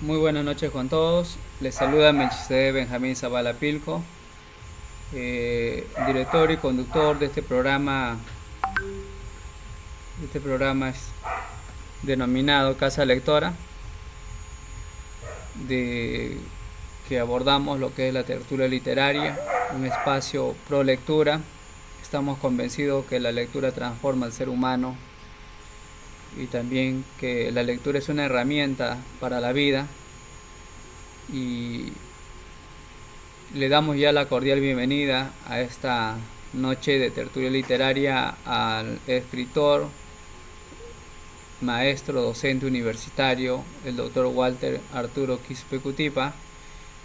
Muy buenas noches con todos. Les saluda Melchizedek Benjamín Zavala Pilco, director y conductor de este programa. Este programa es denominado Casa Lectora, de que abordamos lo que es la tertulia literaria, un espacio pro lectura. Estamos convencidos que la lectura transforma al ser humano y también que la lectura es una herramienta para la vida, y le damos ya la cordial bienvenida a esta noche de tertulia literaria al escritor, maestro, docente universitario, el doctor Walter Arturo Quispe Cutipa,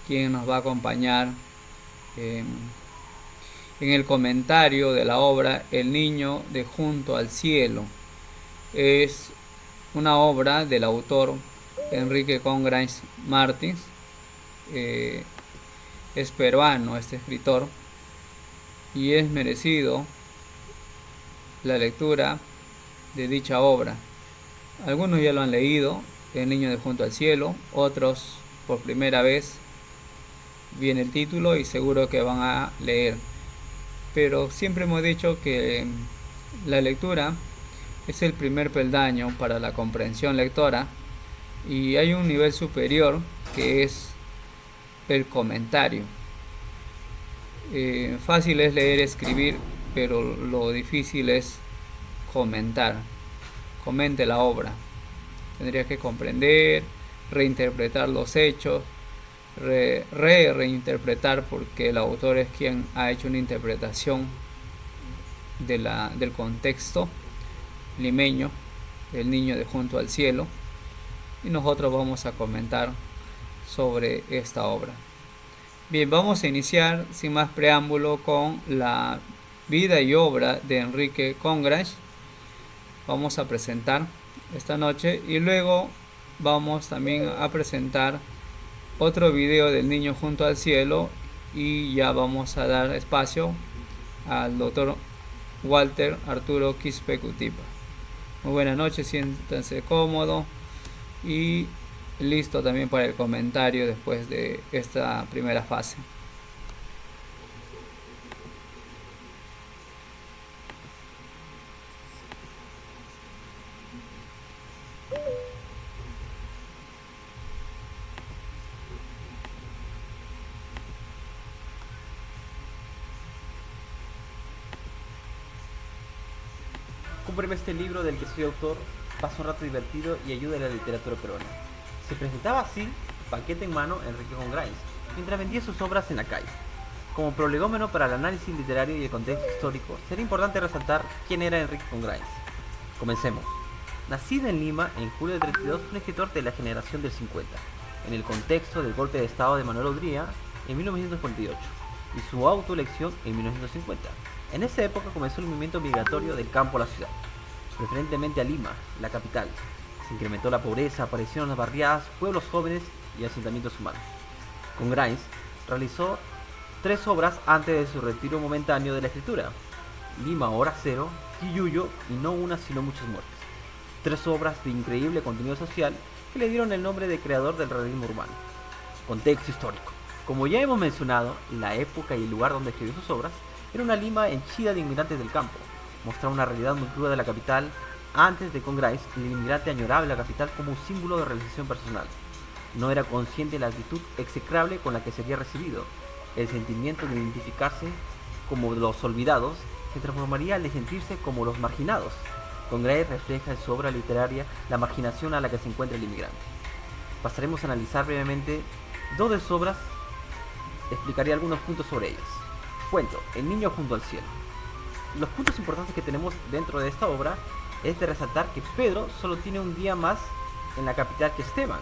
quien nos va a acompañar en el comentario de la obra El niño de junto al cielo. Es una obra del autor Enrique Congrains Martins. Es peruano este escritor y es merecido la lectura de dicha obra. Algunos ya lo han leído, El niño de junto al cielo, otros por primera vez viene el título y seguro que van a leer. Pero siempre hemos dicho que la lectura es el primer peldaño para la comprensión lectora, y hay un nivel superior que es el comentario. Fácil es leer y escribir, pero lo difícil es comentar. Comente la obra. Tendría que comprender, reinterpretar los hechos, reinterpretar, porque el autor es quien ha hecho una interpretación del contexto limeño, El niño de junto al cielo, y nosotros vamos a comentar sobre esta obra. Bien, vamos a iniciar sin más preámbulo con la vida y obra de Enrique Congrains. Vamos a presentar esta noche y luego vamos también a presentar otro video del niño junto al cielo, y ya vamos a dar espacio al doctor Walter Arturo Quispe Cutipa. Muy buenas noches, siéntanse cómodos y listo también para el comentario después de esta primera fase. Cómpreme este libro del que soy autor, pasa un rato divertido y ayuda a la literatura peruana. Se presentaba así, paquete en mano, Enrique Congrains, mientras vendía sus obras en la calle. Como prolegómeno para el análisis literario y el contexto histórico, sería importante resaltar quién era Enrique Congrains. Comencemos. Nacido en Lima en julio de 32, fue un escritor de la generación del 50, en el contexto del golpe de estado de Manuel Odría en 1948 y su autoelección en 1950. En esa época comenzó el movimiento migratorio del campo a la ciudad, preferentemente a Lima, la capital. Se incrementó la pobreza, aparecieron las barriadas, pueblos jóvenes y asentamientos humanos. Congrains realizó 3 obras antes de su retiro momentáneo de la escritura: Lima Hora Cero, Quilluyo y No una sino muchas muertes. 3 obras de increíble contenido social que le dieron el nombre de creador del realismo urbano. Contexto histórico. Como ya hemos mencionado, la época y el lugar donde escribió sus obras era una Lima henchida de inmigrantes del campo. Mostraba una realidad muy cruda de la capital. Antes de Congrains, el inmigrante añoraba la capital como un símbolo de realización personal. No era consciente de la actitud execrable con la que sería recibido. El sentimiento de identificarse como los olvidados se transformaría al de sentirse como los marginados. Congrains refleja en su obra literaria la marginación a la que se encuentra el inmigrante. Pasaremos a analizar brevemente 2 de sus obras. Explicaré algunos puntos sobre ellas. Cuento, El niño junto al cielo. Los puntos importantes que tenemos dentro de esta obra es de resaltar que Pedro solo tiene un día más en la capital que Esteban.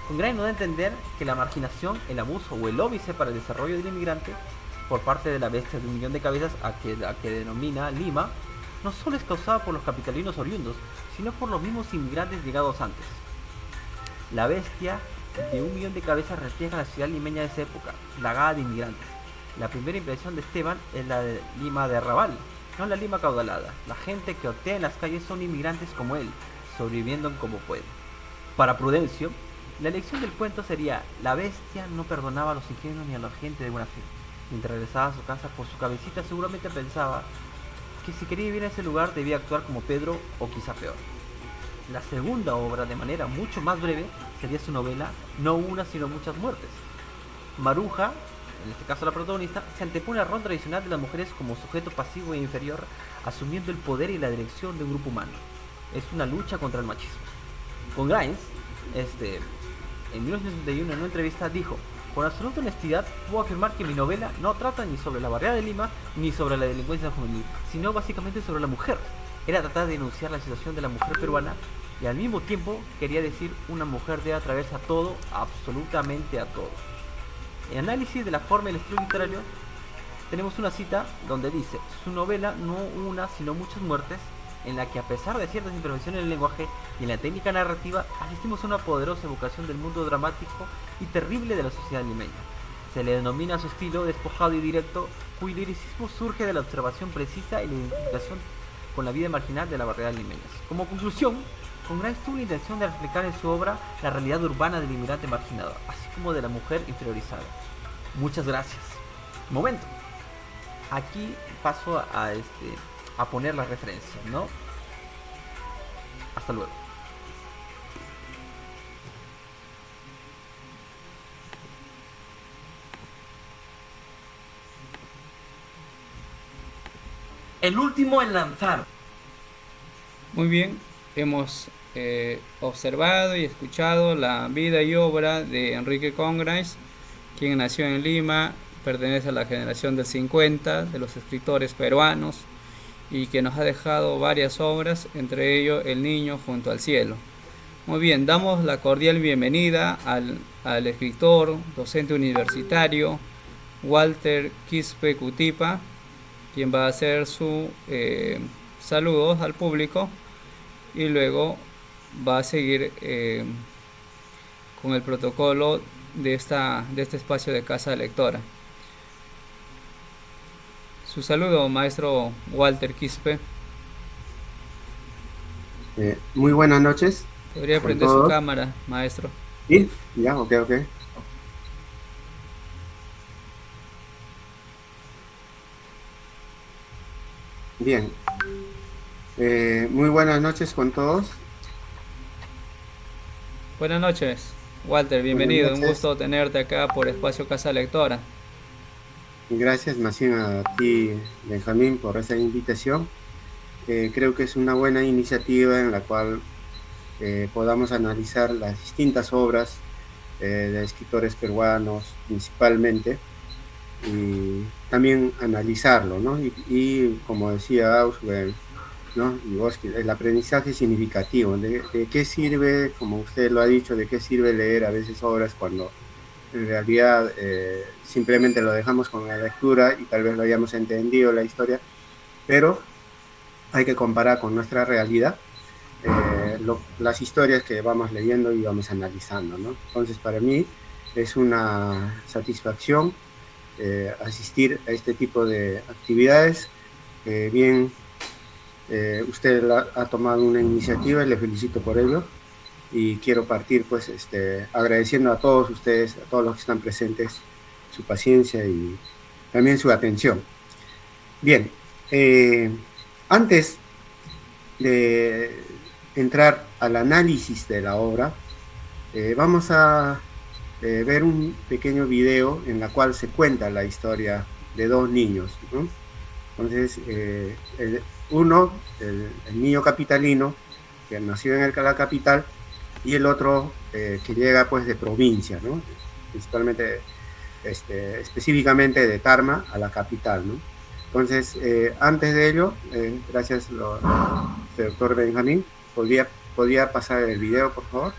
Congrains nos da a entender que la marginación, el abuso o el óbice para el desarrollo del inmigrante por parte de la bestia de 1.000.000 de cabezas a que denomina Lima, no solo es causada por los capitalinos oriundos, sino por los mismos inmigrantes llegados antes. La bestia de 1.000.000 de cabezas refleja la ciudad limeña de esa época, plagada de inmigrantes. La primera impresión de Esteban es la de Lima de arrabal, no la Lima caudalada. La gente que otea en las calles son inmigrantes como él, sobreviviendo como pueden. Para Prudencio, La lección del cuento sería: la bestia no perdonaba a los ingenuos ni a la gente de buena fe. Mientras regresaba a su casa, por su cabecita seguramente pensaba que si quería vivir en ese lugar debía actuar como Pedro o quizá peor. La segunda obra, de manera mucho más breve, sería su novela No una sino muchas muertes. Maruja, en este caso la protagonista, se antepone al rol tradicional de las mujeres como sujeto pasivo e inferior, asumiendo el poder y la dirección de un grupo humano. Es una lucha contra el machismo. Con Grimes, en 1961 en una entrevista dijo: con absoluta honestidad puedo afirmar que mi novela no trata ni sobre la barriada de Lima ni sobre la delincuencia juvenil, sino básicamente sobre la mujer. Era tratar de denunciar la situación de la mujer peruana y al mismo tiempo quería decir: una mujer debe atravesar a todo, absolutamente a todo. En análisis de la forma y el estilo literario tenemos una cita donde dice: su novela No una sino muchas muertes, en la que a pesar de ciertas imperfecciones en el lenguaje y en la técnica narrativa, asistimos a una poderosa evocación del mundo dramático y terrible de la sociedad limeña. Se le denomina su estilo despojado y directo, cuyo liricismo surge de la observación precisa y la identificación con la vida marginal de la barriada limeña. Como conclusión, Con Grimes tuvo la intención de reflejar en su obra la realidad urbana del inmigrante marginado, así como de la mujer inferiorizada. Muchas gracias. Momento. Aquí paso a poner las referencias, ¿no? Hasta luego. El último en lanzar. Muy bien, hemos observado y escuchado la vida y obra de Enrique Congrains, quien nació en Lima, pertenece a la generación del 50 de los escritores peruanos y que nos ha dejado varias obras, entre ellos El niño junto al cielo. Muy bien, damos la cordial bienvenida al escritor, docente universitario, Walter Quispe Cutipa, quien va a hacer sus saludos al público y luego va a seguir con el protocolo de este espacio de Casa Lectora. Su saludo, maestro Walter Quispe. Muy buenas noches. ¿Podría prender su cámara, maestro? Sí, ya, ok. Bien. Muy buenas noches con todos. Buenas noches, Walter, bienvenido. Un gusto tenerte acá por Espacio Casa Lectora. Gracias, más bien a ti, Benjamín, por esa invitación. Creo que es una buena iniciativa en la cual podamos analizar las distintas obras de escritores peruanos principalmente, y también analizarlo, ¿no? Y como decía Auswell, ¿no? Y Bosque, el aprendizaje significativo, de qué sirve, como usted lo ha dicho, de qué sirve leer a veces obras cuando en realidad simplemente lo dejamos con la lectura y tal vez lo hayamos entendido la historia, pero hay que comparar con nuestra realidad las historias que vamos leyendo y vamos analizando, ¿no? Entonces, para mí es una satisfacción asistir a este tipo de actividades. Usted ha tomado una iniciativa y le felicito por ello, y quiero partir pues agradeciendo a todos ustedes, a todos los que están presentes, su paciencia y también su atención. Bien, antes de entrar al análisis de la obra, vamos a ver un pequeño video en la cual se cuenta la historia de dos niños, ¿no? Entonces, uno, el niño capitalino, que nació en la capital, y el otro que llega pues de provincia, ¿no? Principalmente, específicamente de Tarma a la capital, ¿no? Entonces, antes de ello, gracias, doctor Benjamín, ¿podría pasar el video, por favor?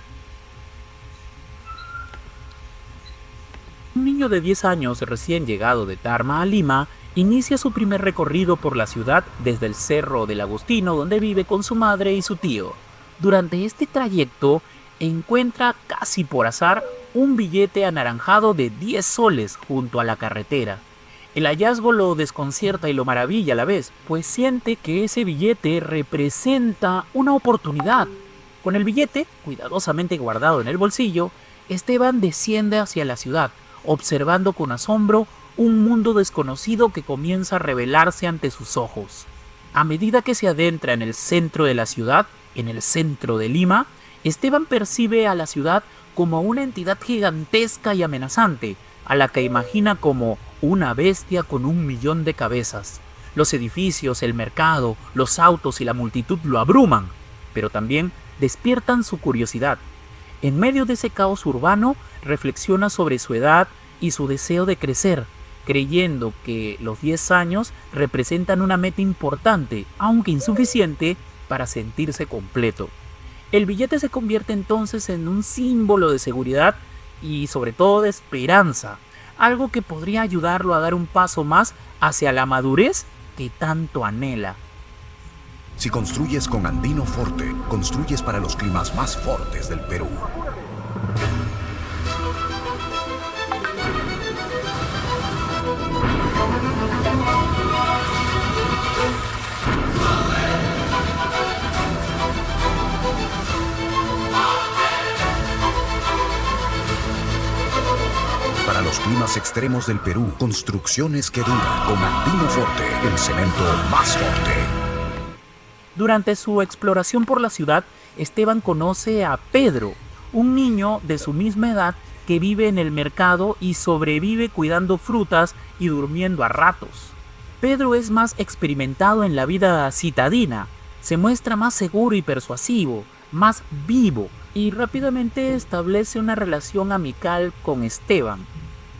Un niño de 10 años recién llegado de Tarma a Lima inicia su primer recorrido por la ciudad desde el Cerro del Agustino, donde vive con su madre y su tío. Durante este trayecto encuentra casi por azar un billete anaranjado de 10 soles junto a la carretera. El hallazgo lo desconcierta y lo maravilla a la vez, pues siente que ese billete representa una oportunidad. Con el billete, cuidadosamente guardado en el bolsillo, Esteban desciende hacia la ciudad, observando con asombro un mundo desconocido que comienza a revelarse ante sus ojos. A medida que se adentra en el centro de la ciudad, en el centro de Lima, Esteban percibe a la ciudad como una entidad gigantesca y amenazante, a la que imagina como una bestia con 1.000.000 de cabezas. Los edificios, el mercado, los autos y la multitud lo abruman, pero también despiertan su curiosidad. En medio de ese caos urbano, reflexiona sobre su edad y su deseo de crecer, creyendo que los 10 años representan una meta importante, aunque insuficiente, para sentirse completo. El billete se convierte entonces en un símbolo de seguridad y sobre todo de esperanza, algo que podría ayudarlo a dar un paso más hacia la madurez que tanto anhela. Si construyes con Andino Forte, construyes para los climas más fuertes del Perú. Para los climas extremos del Perú, construcciones que duran con Andino Forte, el cemento más fuerte. Durante su exploración por la ciudad, Esteban conoce a Pedro, un niño de su misma edad que vive en el mercado y sobrevive cuidando frutas y durmiendo a ratos. Pedro es más experimentado en la vida citadina, se muestra más seguro y persuasivo, más vivo, y rápidamente establece una relación amical con Esteban.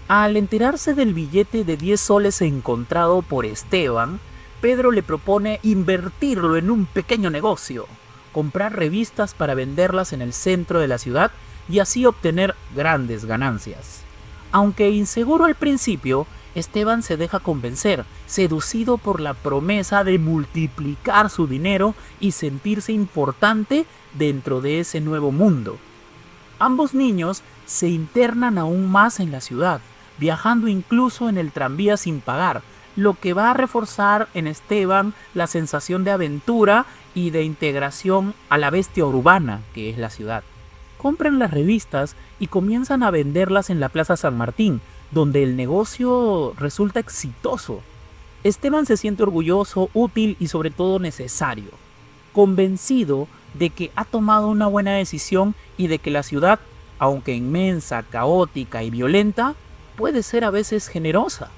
Al enterarse del billete de 10 soles encontrado por Esteban, Pedro le propone invertirlo en un pequeño negocio, comprar revistas para venderlas en el centro de la ciudad y así obtener grandes ganancias. Aunque inseguro al principio, Esteban se deja convencer, seducido por la promesa de multiplicar su dinero y sentirse importante dentro de ese nuevo mundo. Ambos niños se internan aún más en la ciudad, viajando incluso en el tranvía sin pagar, lo que va a reforzar en Esteban la sensación de aventura y de integración a la bestia urbana que es la ciudad. Compran las revistas y comienzan a venderlas en la Plaza San Martín, donde el negocio resulta exitoso. Esteban se siente orgulloso, útil y sobre todo necesario, convencido de que ha tomado una buena decisión y de que la ciudad, aunque inmensa, caótica y violenta, puede ser a veces generosa.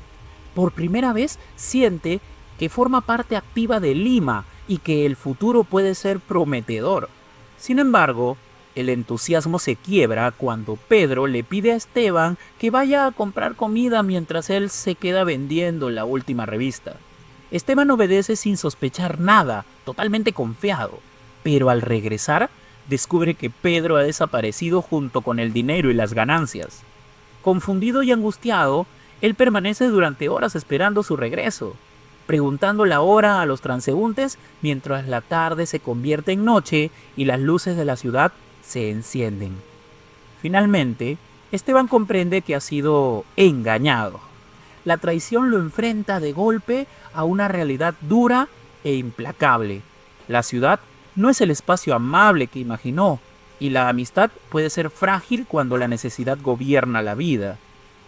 Por primera vez siente que forma parte activa de Lima y que el futuro puede ser prometedor. Sin embargo, el entusiasmo se quiebra cuando Pedro le pide a Esteban que vaya a comprar comida mientras él se queda vendiendo la última revista. Esteban obedece sin sospechar nada, totalmente confiado, pero al regresar descubre que Pedro ha desaparecido junto con el dinero y las ganancias. Confundido y angustiado, él permanece durante horas esperando su regreso, preguntando la hora a los transeúntes mientras la tarde se convierte en noche y las luces de la ciudad se encienden. Finalmente, Esteban comprende que ha sido engañado. La traición lo enfrenta de golpe a una realidad dura e implacable. La ciudad no es el espacio amable que imaginó, y la amistad puede ser frágil cuando la necesidad gobierna la vida.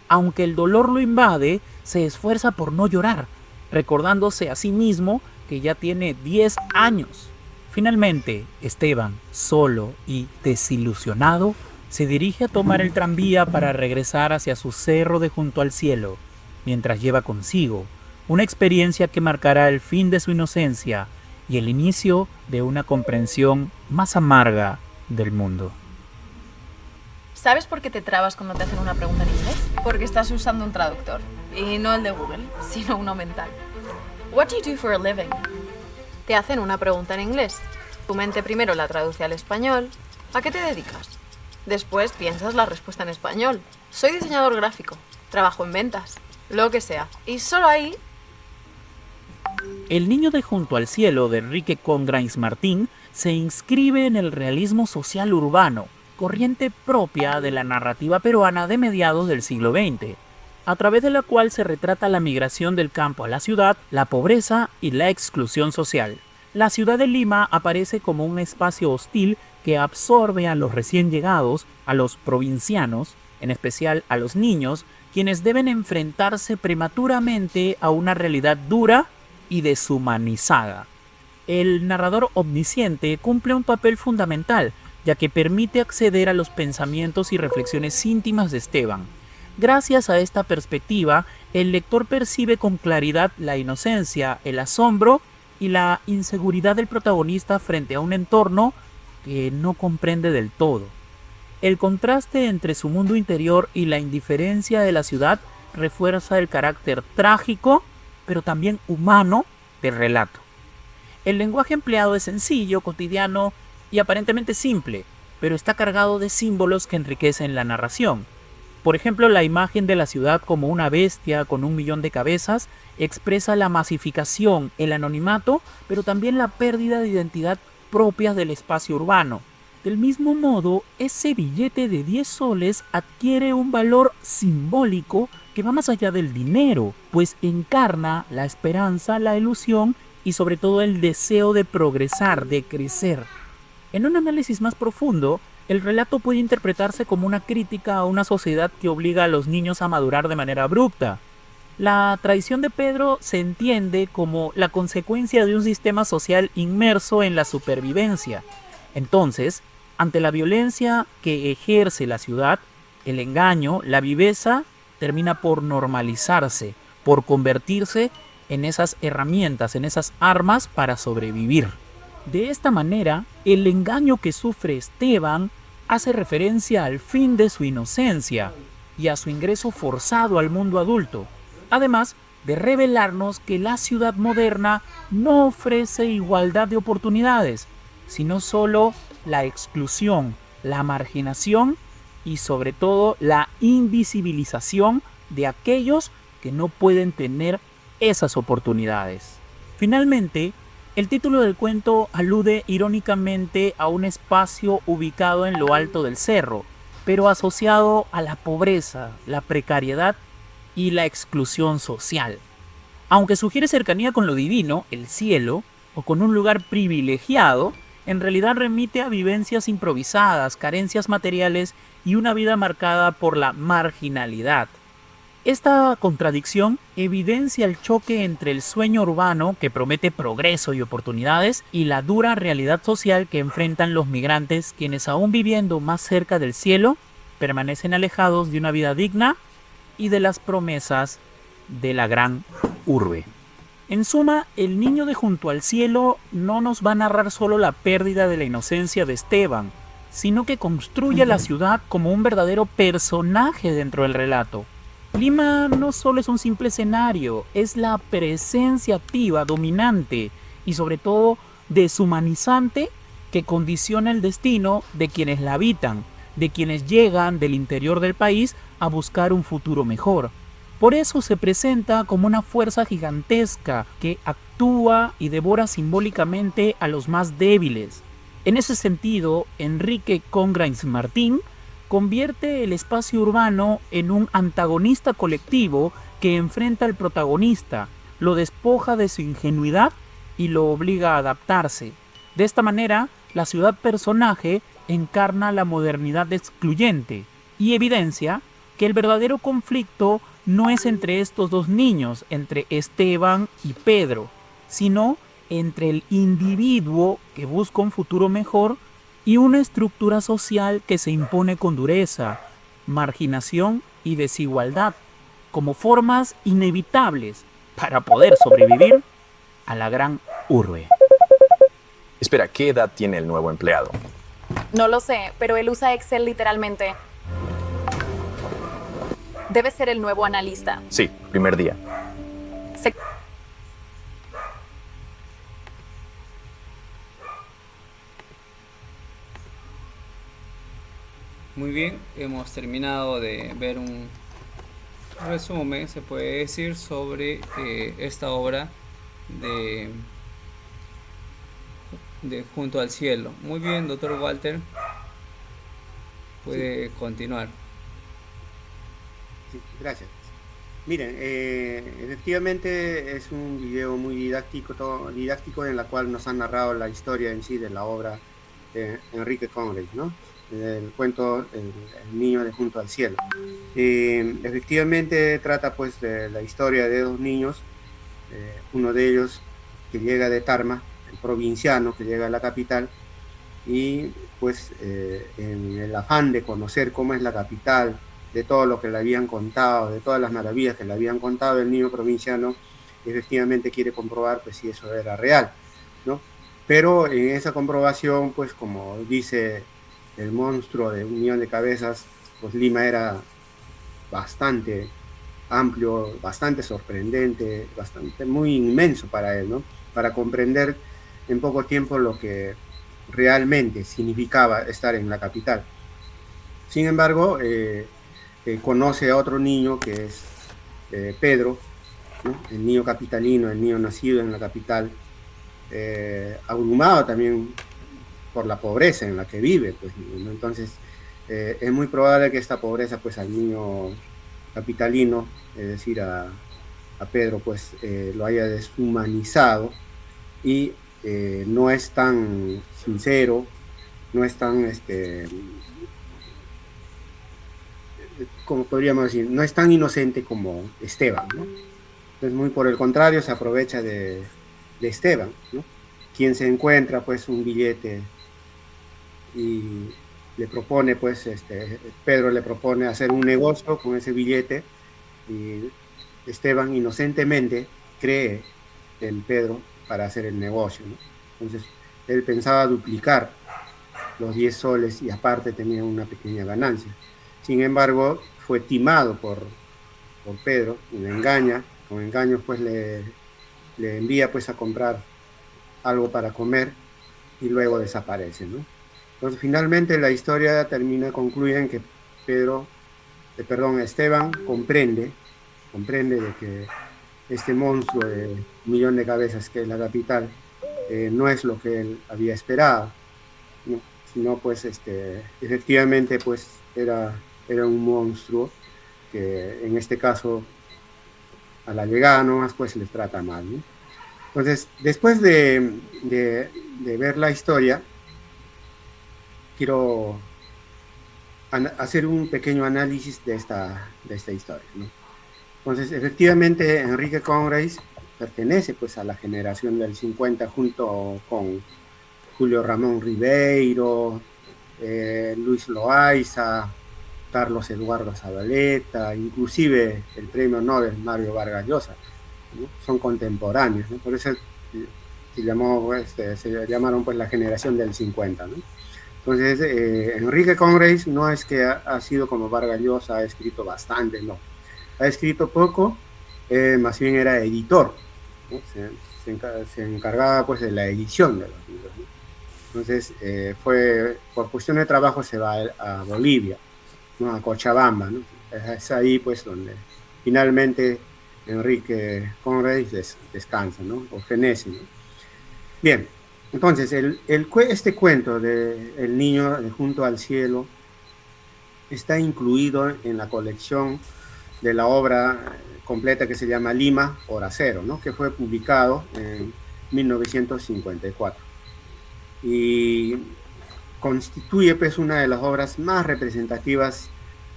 Aunque el dolor lo invade, se esfuerza por no llorar, recordándose a sí mismo que ya tiene 10 años. Finalmente, Esteban, solo y desilusionado, se dirige a tomar el tranvía para regresar hacia su cerro de junto al cielo, mientras lleva consigo una experiencia que marcará el fin de su inocencia y el inicio de una comprensión más amarga del mundo. ¿Sabes por qué te trabas cuando te hacen una pregunta en inglés? Porque estás usando un traductor, y no el de Google, sino uno mental. What do you do for a living? Te hacen una pregunta en inglés. Tu mente primero la traduce al español. ¿A qué te dedicas? Después piensas la respuesta en español. Soy diseñador gráfico. Trabajo en ventas. Lo que sea. Y solo ahí... El niño de Junto al cielo de Enrique Congrains Martín se inscribe en el realismo social urbano, corriente propia de la narrativa peruana de mediados del siglo XX, a través de la cual se retrata la migración del campo a la ciudad, la pobreza y la exclusión social. La ciudad de Lima aparece como un espacio hostil que absorbe a los recién llegados, a los provincianos, en especial a los niños, quienes deben enfrentarse prematuramente a una realidad dura y deshumanizada. El narrador omnisciente cumple un papel fundamental, ya que permite acceder a los pensamientos y reflexiones íntimas de Esteban. Gracias a esta perspectiva, el lector percibe con claridad la inocencia, el asombro y la inseguridad del protagonista frente a un entorno que no comprende del todo. El contraste entre su mundo interior y la indiferencia de la ciudad refuerza el carácter trágico, pero también humano, del relato. El lenguaje empleado es sencillo, cotidiano y aparentemente simple, pero está cargado de símbolos que enriquecen la narración. Por ejemplo, la imagen de la ciudad como una bestia con 1.000.000 de cabezas expresa la masificación, el anonimato, pero también la pérdida de identidad propia del espacio urbano. Del mismo modo, ese billete de 10 soles adquiere un valor simbólico que va más allá del dinero, pues encarna la esperanza, la ilusión y sobre todo el deseo de progresar, de crecer. En un análisis más profundo, el relato puede interpretarse como una crítica a una sociedad que obliga a los niños a madurar de manera abrupta. La traición de Pedro se entiende como la consecuencia de un sistema social inmerso en la supervivencia. Entonces, ante la violencia que ejerce la ciudad, el engaño, la viveza, termina por normalizarse, por convertirse en esas herramientas, en esas armas para sobrevivir. De esta manera, el engaño que sufre Esteban hace referencia al fin de su inocencia y a su ingreso forzado al mundo adulto, además de revelarnos que la ciudad moderna no ofrece igualdad de oportunidades, sino solo la exclusión, la marginación y sobre todo la invisibilización de aquellos que no pueden tener esas oportunidades. Finalmente, el título del cuento alude irónicamente a un espacio ubicado en lo alto del cerro, pero asociado a la pobreza, la precariedad y la exclusión social. Aunque sugiere cercanía con lo divino, el cielo, o con un lugar privilegiado, en realidad remite a vivencias improvisadas, carencias materiales y una vida marcada por la marginalidad. Esta contradicción evidencia el choque entre el sueño urbano que promete progreso y oportunidades y la dura realidad social que enfrentan los migrantes, quienes aún viviendo más cerca del cielo, permanecen alejados de una vida digna y de las promesas de la gran urbe. En suma, el niño de Junto al Cielo no nos va a narrar solo la pérdida de la inocencia de Esteban, sino que construye la ciudad como un verdadero personaje dentro del relato. Lima no solo es un simple escenario, es la presencia activa, dominante y sobre todo deshumanizante que condiciona el destino de quienes la habitan, de quienes llegan del interior del país a buscar un futuro mejor. Por eso se presenta como una fuerza gigantesca que actúa y devora simbólicamente a los más débiles. En ese sentido, Enrique Congrains Martín convierte el espacio urbano en un antagonista colectivo que enfrenta al protagonista, lo despoja de su ingenuidad y lo obliga a adaptarse. De esta manera, la ciudad personaje encarna la modernidad excluyente y evidencia que el verdadero conflicto no es entre estos dos niños, entre Esteban y Pedro, sino entre el individuo que busca un futuro mejor y una estructura social que se impone con dureza, marginación y desigualdad, como formas inevitables para poder sobrevivir a la gran urbe. Espera, ¿qué edad tiene el nuevo empleado? No lo sé, pero él usa Excel literalmente. Debe ser el nuevo analista. Sí, primer día. Muy bien, hemos terminado de ver un resumen, se puede decir, sobre esta obra de Junto al Cielo. Muy bien, doctor Walter, puede continuar. Sí, gracias. Miren, efectivamente es un video muy didáctico, didáctico en la cual nos han narrado la historia en sí de la obra Enrique Congreve, ¿no? El cuento el niño de Junto al Cielo. Efectivamente trata pues de la historia de dos niños, uno de ellos que llega de Tarma, el provinciano que llega a la capital, y pues en el afán de conocer cómo es la capital, de todo lo que le habían contado, de todas las maravillas que le habían contado, el niño provinciano efectivamente quiere comprobar pues si eso era real, ¿no? Pero en esa comprobación, pues como dice el monstruo de 1.000.000 de cabezas, pues Lima era bastante amplio, bastante sorprendente, muy inmenso para él, ¿no? Para comprender en poco tiempo lo que realmente significaba estar en la capital. Sin embargo, conoce a otro niño que es Pedro, ¿no? El niño capitalino, el niño nacido en la capital, abrumado también por la pobreza en la que vive, pues, ¿no? Entonces es muy probable que esta pobreza pues al niño capitalino, es decir, a Pedro, pues lo haya deshumanizado y no es tan sincero, no es tan, como podríamos decir, no es tan inocente como Esteban, ¿no? Entonces, muy por el contrario, se aprovecha de Esteban, ¿no? Quien se encuentra, pues, un billete y le propone, pues, Pedro le propone hacer un negocio con ese billete y Esteban inocentemente cree en Pedro para hacer el negocio, ¿no? Entonces, él pensaba duplicar los 10 soles y aparte tenía una pequeña ganancia. Sin embargo, fue timado por Pedro y le engaña, con engaños pues le envía pues a comprar algo para comer y luego desaparece, ¿no? Entonces finalmente la historia concluye en que Esteban comprende de que este monstruo de 1.000.000 de cabezas que es la capital no es lo que él había esperado, ¿no? Sino pues efectivamente pues era un monstruo que en este caso a la llegada nomás pues les trata mal, ¿no? Entonces, después de ver la historia, quiero hacer un pequeño análisis de esta historia, ¿no? Entonces, efectivamente, Enrique Congreve pertenece pues a la generación del 50 junto con Julio Ramón Ribeiro, Luis Loaiza, Carlos Eduardo Zabaleta, inclusive el premio Nobel Mario Vargas Llosa, ¿no? Son contemporáneos, ¿no? Por eso se llamaron pues la generación del 50, ¿no? Entonces, Enrique Congreve no es que ha sido como Vargas Llosa, ha escrito bastante, no. Ha escrito poco, más bien era editor, ¿no? Se encargaba pues de la edición de los libros, ¿no? Entonces, por cuestión de trabajo se va a Bolivia, ¿no? A Cochabamba, ¿no? Es ahí pues donde finalmente Enrique Congreve descansa, ¿no? O fenece, ¿no? Bien, entonces este cuento de El niño de Junto al Cielo está incluido en la colección de la obra completa que se llama Lima, Hora Cero, ¿no? Que fue publicado en 1954 y constituye pues una de las obras más representativas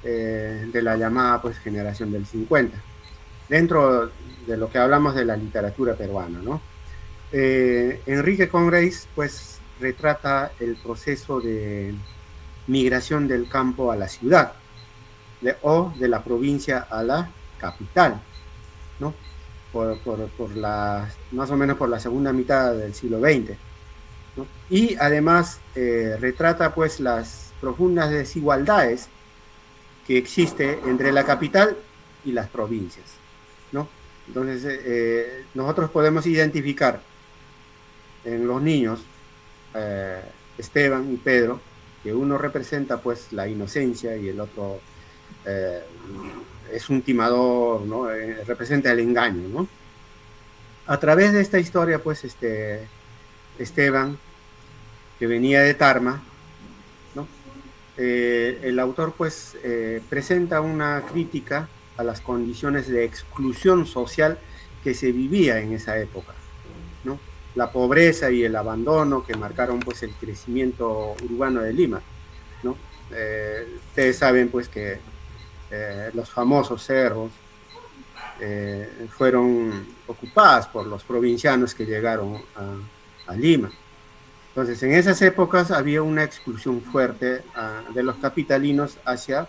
de la llamada pues generación del 50 dentro de lo que hablamos de la literatura peruana, ¿no? Enrique Congreve pues retrata el proceso de migración del campo a la ciudad o de la provincia a la capital, ¿no? Más o menos por la segunda mitad del siglo XX, ¿no? Y además retrata pues las profundas desigualdades que existe entre la capital y las provincias, ¿no? Entonces nosotros podemos identificar en los niños Esteban y Pedro, que uno representa pues la inocencia y el otro es un timador, ¿no? Representa el engaño, ¿no? A través de esta historia pues Esteban, que venía de Tarma, ¿no? El autor pues presenta una crítica a las condiciones de exclusión social que se vivía en esa época, ¿no? la pobreza y el abandono que marcaron pues el crecimiento urbano de Lima, ¿no? Ustedes saben pues que los famosos cerros fueron ocupadas por los provincianos que llegaron a Lima. Entonces, en esas épocas había una expulsión fuerte de los capitalinos hacia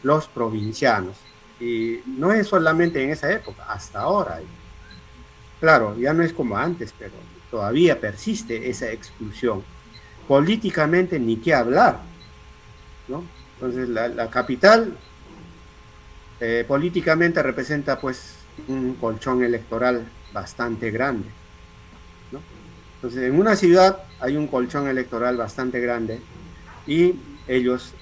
los provincianos. Y no es solamente en esa época, hasta ahora. Claro, ya no es como antes, pero todavía persiste esa expulsión. Políticamente ni qué hablar, ¿no? Entonces, la capital políticamente representa pues un colchón electoral bastante grande, ¿no? Entonces, en una ciudad hay un colchón electoral bastante grande y ellos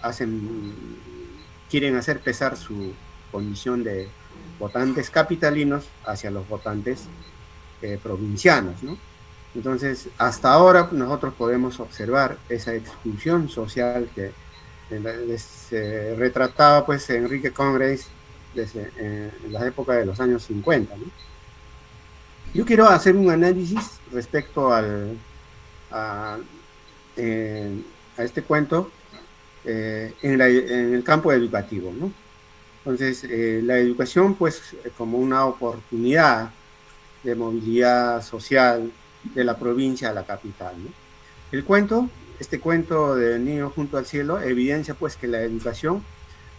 quieren hacer pesar su condición de votantes capitalinos hacia los votantes provincianos, ¿no? Entonces, hasta ahora nosotros podemos observar esa expulsión social que retrataba pues Enrique Congreve desde en la época de los años 50, ¿no? Yo quiero hacer un análisis respecto a este cuento en el campo educativo, ¿no? Entonces, la educación, pues, como una oportunidad de movilidad social de la provincia a la capital, ¿no? Este cuento de Niño junto al cielo evidencia, pues, que la educación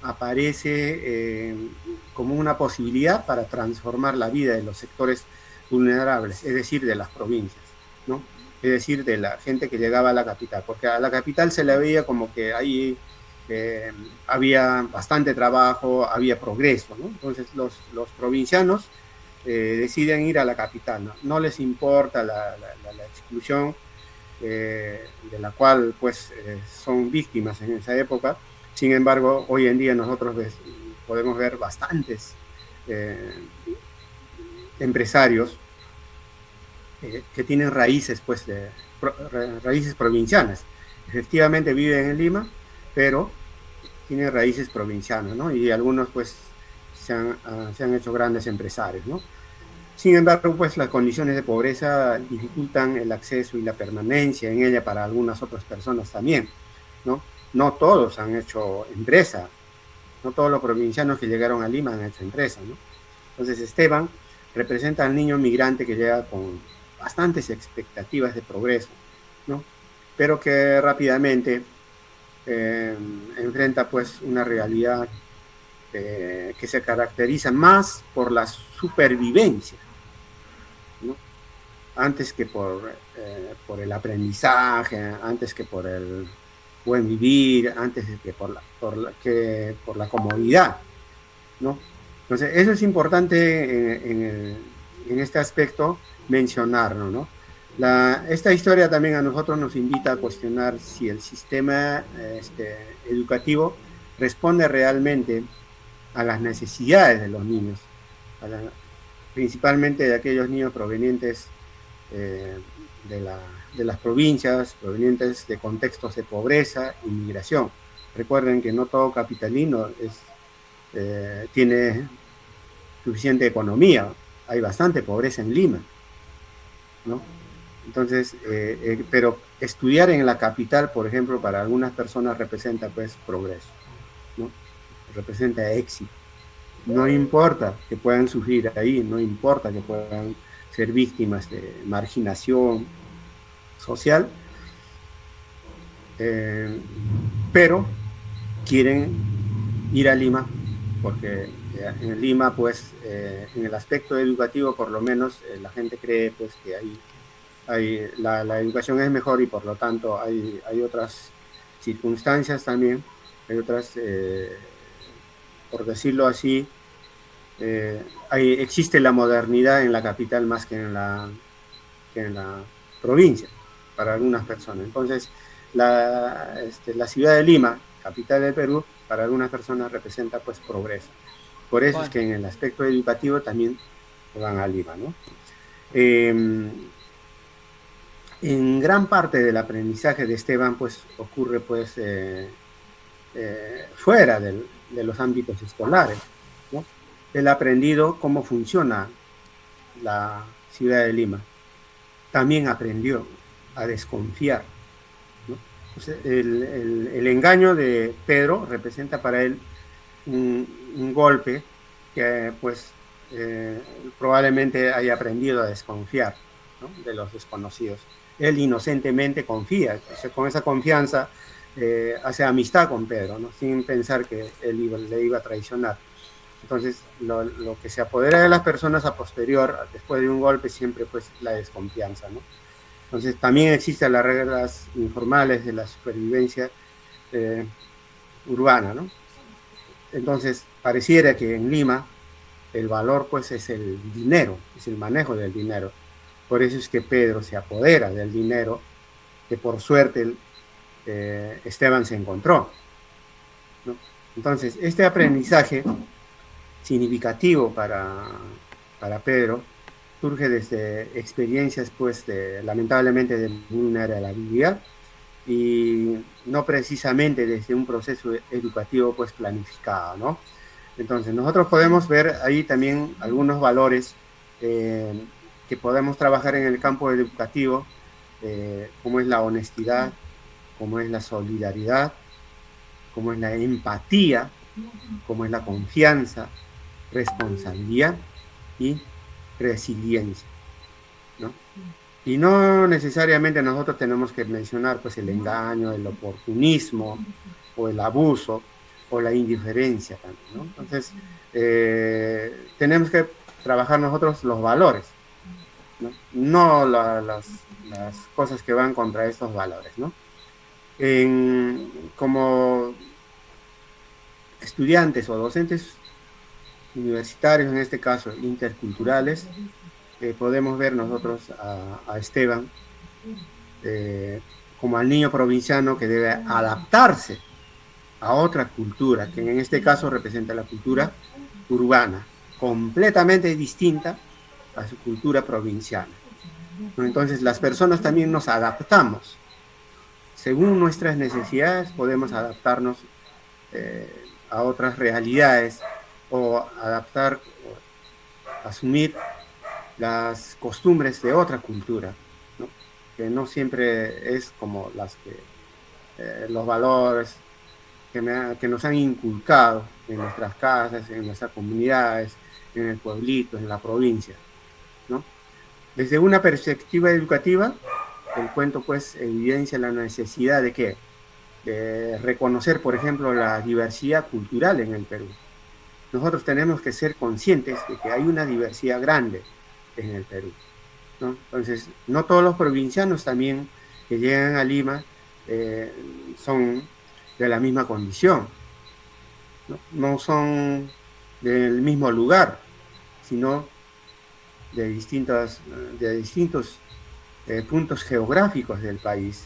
aparece como una posibilidad para transformar la vida de los sectores vulnerables, es decir, de las provincias, ¿no? Es decir, de la gente que llegaba a la capital, porque a la capital se le veía como que ahí había bastante trabajo, había progreso, ¿no? Entonces los provincianos deciden ir a la capital, ¿no? No les importa la exclusión de la cual pues son víctimas en esa época. Sin embargo, hoy en día nosotros podemos ver bastantes empresarios que tienen raíces, pues, raíces provincianas. Efectivamente viven en Lima, pero tienen raíces provincianas, ¿no? Y algunos, pues, se han hecho grandes empresarios, ¿no? Sin embargo, pues, las condiciones de pobreza dificultan el acceso y la permanencia en ella para algunas otras personas también, ¿no? No todos han hecho empresa, no todos los provincianos que llegaron a Lima han hecho empresa, ¿no? Entonces, Esteban representa al niño migrante que llega con bastantes expectativas de progreso, ¿no? Pero que rápidamente enfrenta pues una realidad que se caracteriza más por la supervivencia, ¿no? Antes que por el aprendizaje, antes que por el buen vivir, antes que por la comodidad, ¿no? Entonces, eso es importante en este aspecto mencionarlo, ¿no? Esta historia también a nosotros nos invita a cuestionar si el sistema educativo responde realmente a las necesidades de los niños, principalmente de aquellos niños provenientes de las provincias, provenientes de contextos de pobreza y migración. Recuerden que no todo capitalino tiene suficiente economía, hay bastante pobreza en Lima, ¿no? Entonces, pero estudiar en la capital, por ejemplo, para algunas personas representa pues progreso, ¿no? Representa éxito. No importa que puedan sufrir ahí, no importa que puedan ser víctimas de marginación social, pero quieren ir a Lima porque en Lima, pues, en el aspecto educativo, por lo menos, la gente cree pues que la educación es mejor y por lo tanto hay otras circunstancias también, hay otras, por decirlo así, existe la modernidad en la capital más que en la provincia, para algunas personas. Entonces, la ciudad de Lima, capital del Perú, para algunas personas representa pues progreso. Por eso es que en el aspecto educativo también van a Lima, ¿no? En gran parte del aprendizaje de Esteban pues ocurre pues fuera de los ámbitos escolares, ¿no? Él ha aprendido cómo funciona la ciudad de Lima, también aprendió a desconfiar, ¿no? Entonces, el engaño de Pedro representa para él un golpe que pues probablemente haya aprendido a desconfiar, ¿no? De los desconocidos. Él inocentemente confía, con esa confianza hace amistad con Pedro, ¿no? Sin pensar que él le iba a traicionar. Entonces, lo que se apodera de las personas a posterior, después de un golpe, siempre pues la desconfianza, ¿no? Entonces, también existen las reglas informales de la supervivencia urbana, ¿no? Entonces, pareciera que en Lima el valor pues es el dinero, es el manejo del dinero. Por eso es que Pedro se apodera del dinero que por suerte Esteban se encontró, ¿no? Entonces, este aprendizaje significativo para Pedro surge desde experiencias, pues, lamentablemente de una era de la Biblia y no precisamente desde un proceso educativo, pues, planificado, ¿no? Entonces, nosotros podemos ver ahí también algunos valores que podemos trabajar en el campo educativo, como es la honestidad, como es la solidaridad, como es la empatía, como es la confianza, responsabilidad y resiliencia, ¿no? Y no necesariamente nosotros tenemos que mencionar pues el engaño, el oportunismo o el abuso o la indiferencia también, ¿no? Entonces, tenemos que trabajar nosotros los valores, ¿no? No las cosas que van contra estos valores, ¿no? Como estudiantes o docentes universitarios, en este caso interculturales, podemos ver nosotros a Esteban como al niño provinciano que debe adaptarse a otra cultura, que en este caso representa la cultura urbana, completamente distinta a su cultura provinciana. Entonces las personas también nos adaptamos. Según nuestras necesidades podemos adaptarnos a otras realidades o adaptar, o asumir las costumbres de otra cultura, ¿no? Que no siempre es como las que los valores que nos han inculcado en nuestras casas, en nuestras comunidades, en el pueblito, en la provincia, ¿no? Desde una perspectiva educativa, el cuento pues evidencia la necesidad de ¿qué? De reconocer, por ejemplo, la diversidad cultural en el Perú. Nosotros tenemos que ser conscientes de que hay una diversidad grande en el Perú, ¿no? Entonces, no todos los provincianos también que llegan a Lima son de la misma condición, ¿no? No son del mismo lugar, sino de distintos puntos geográficos del país.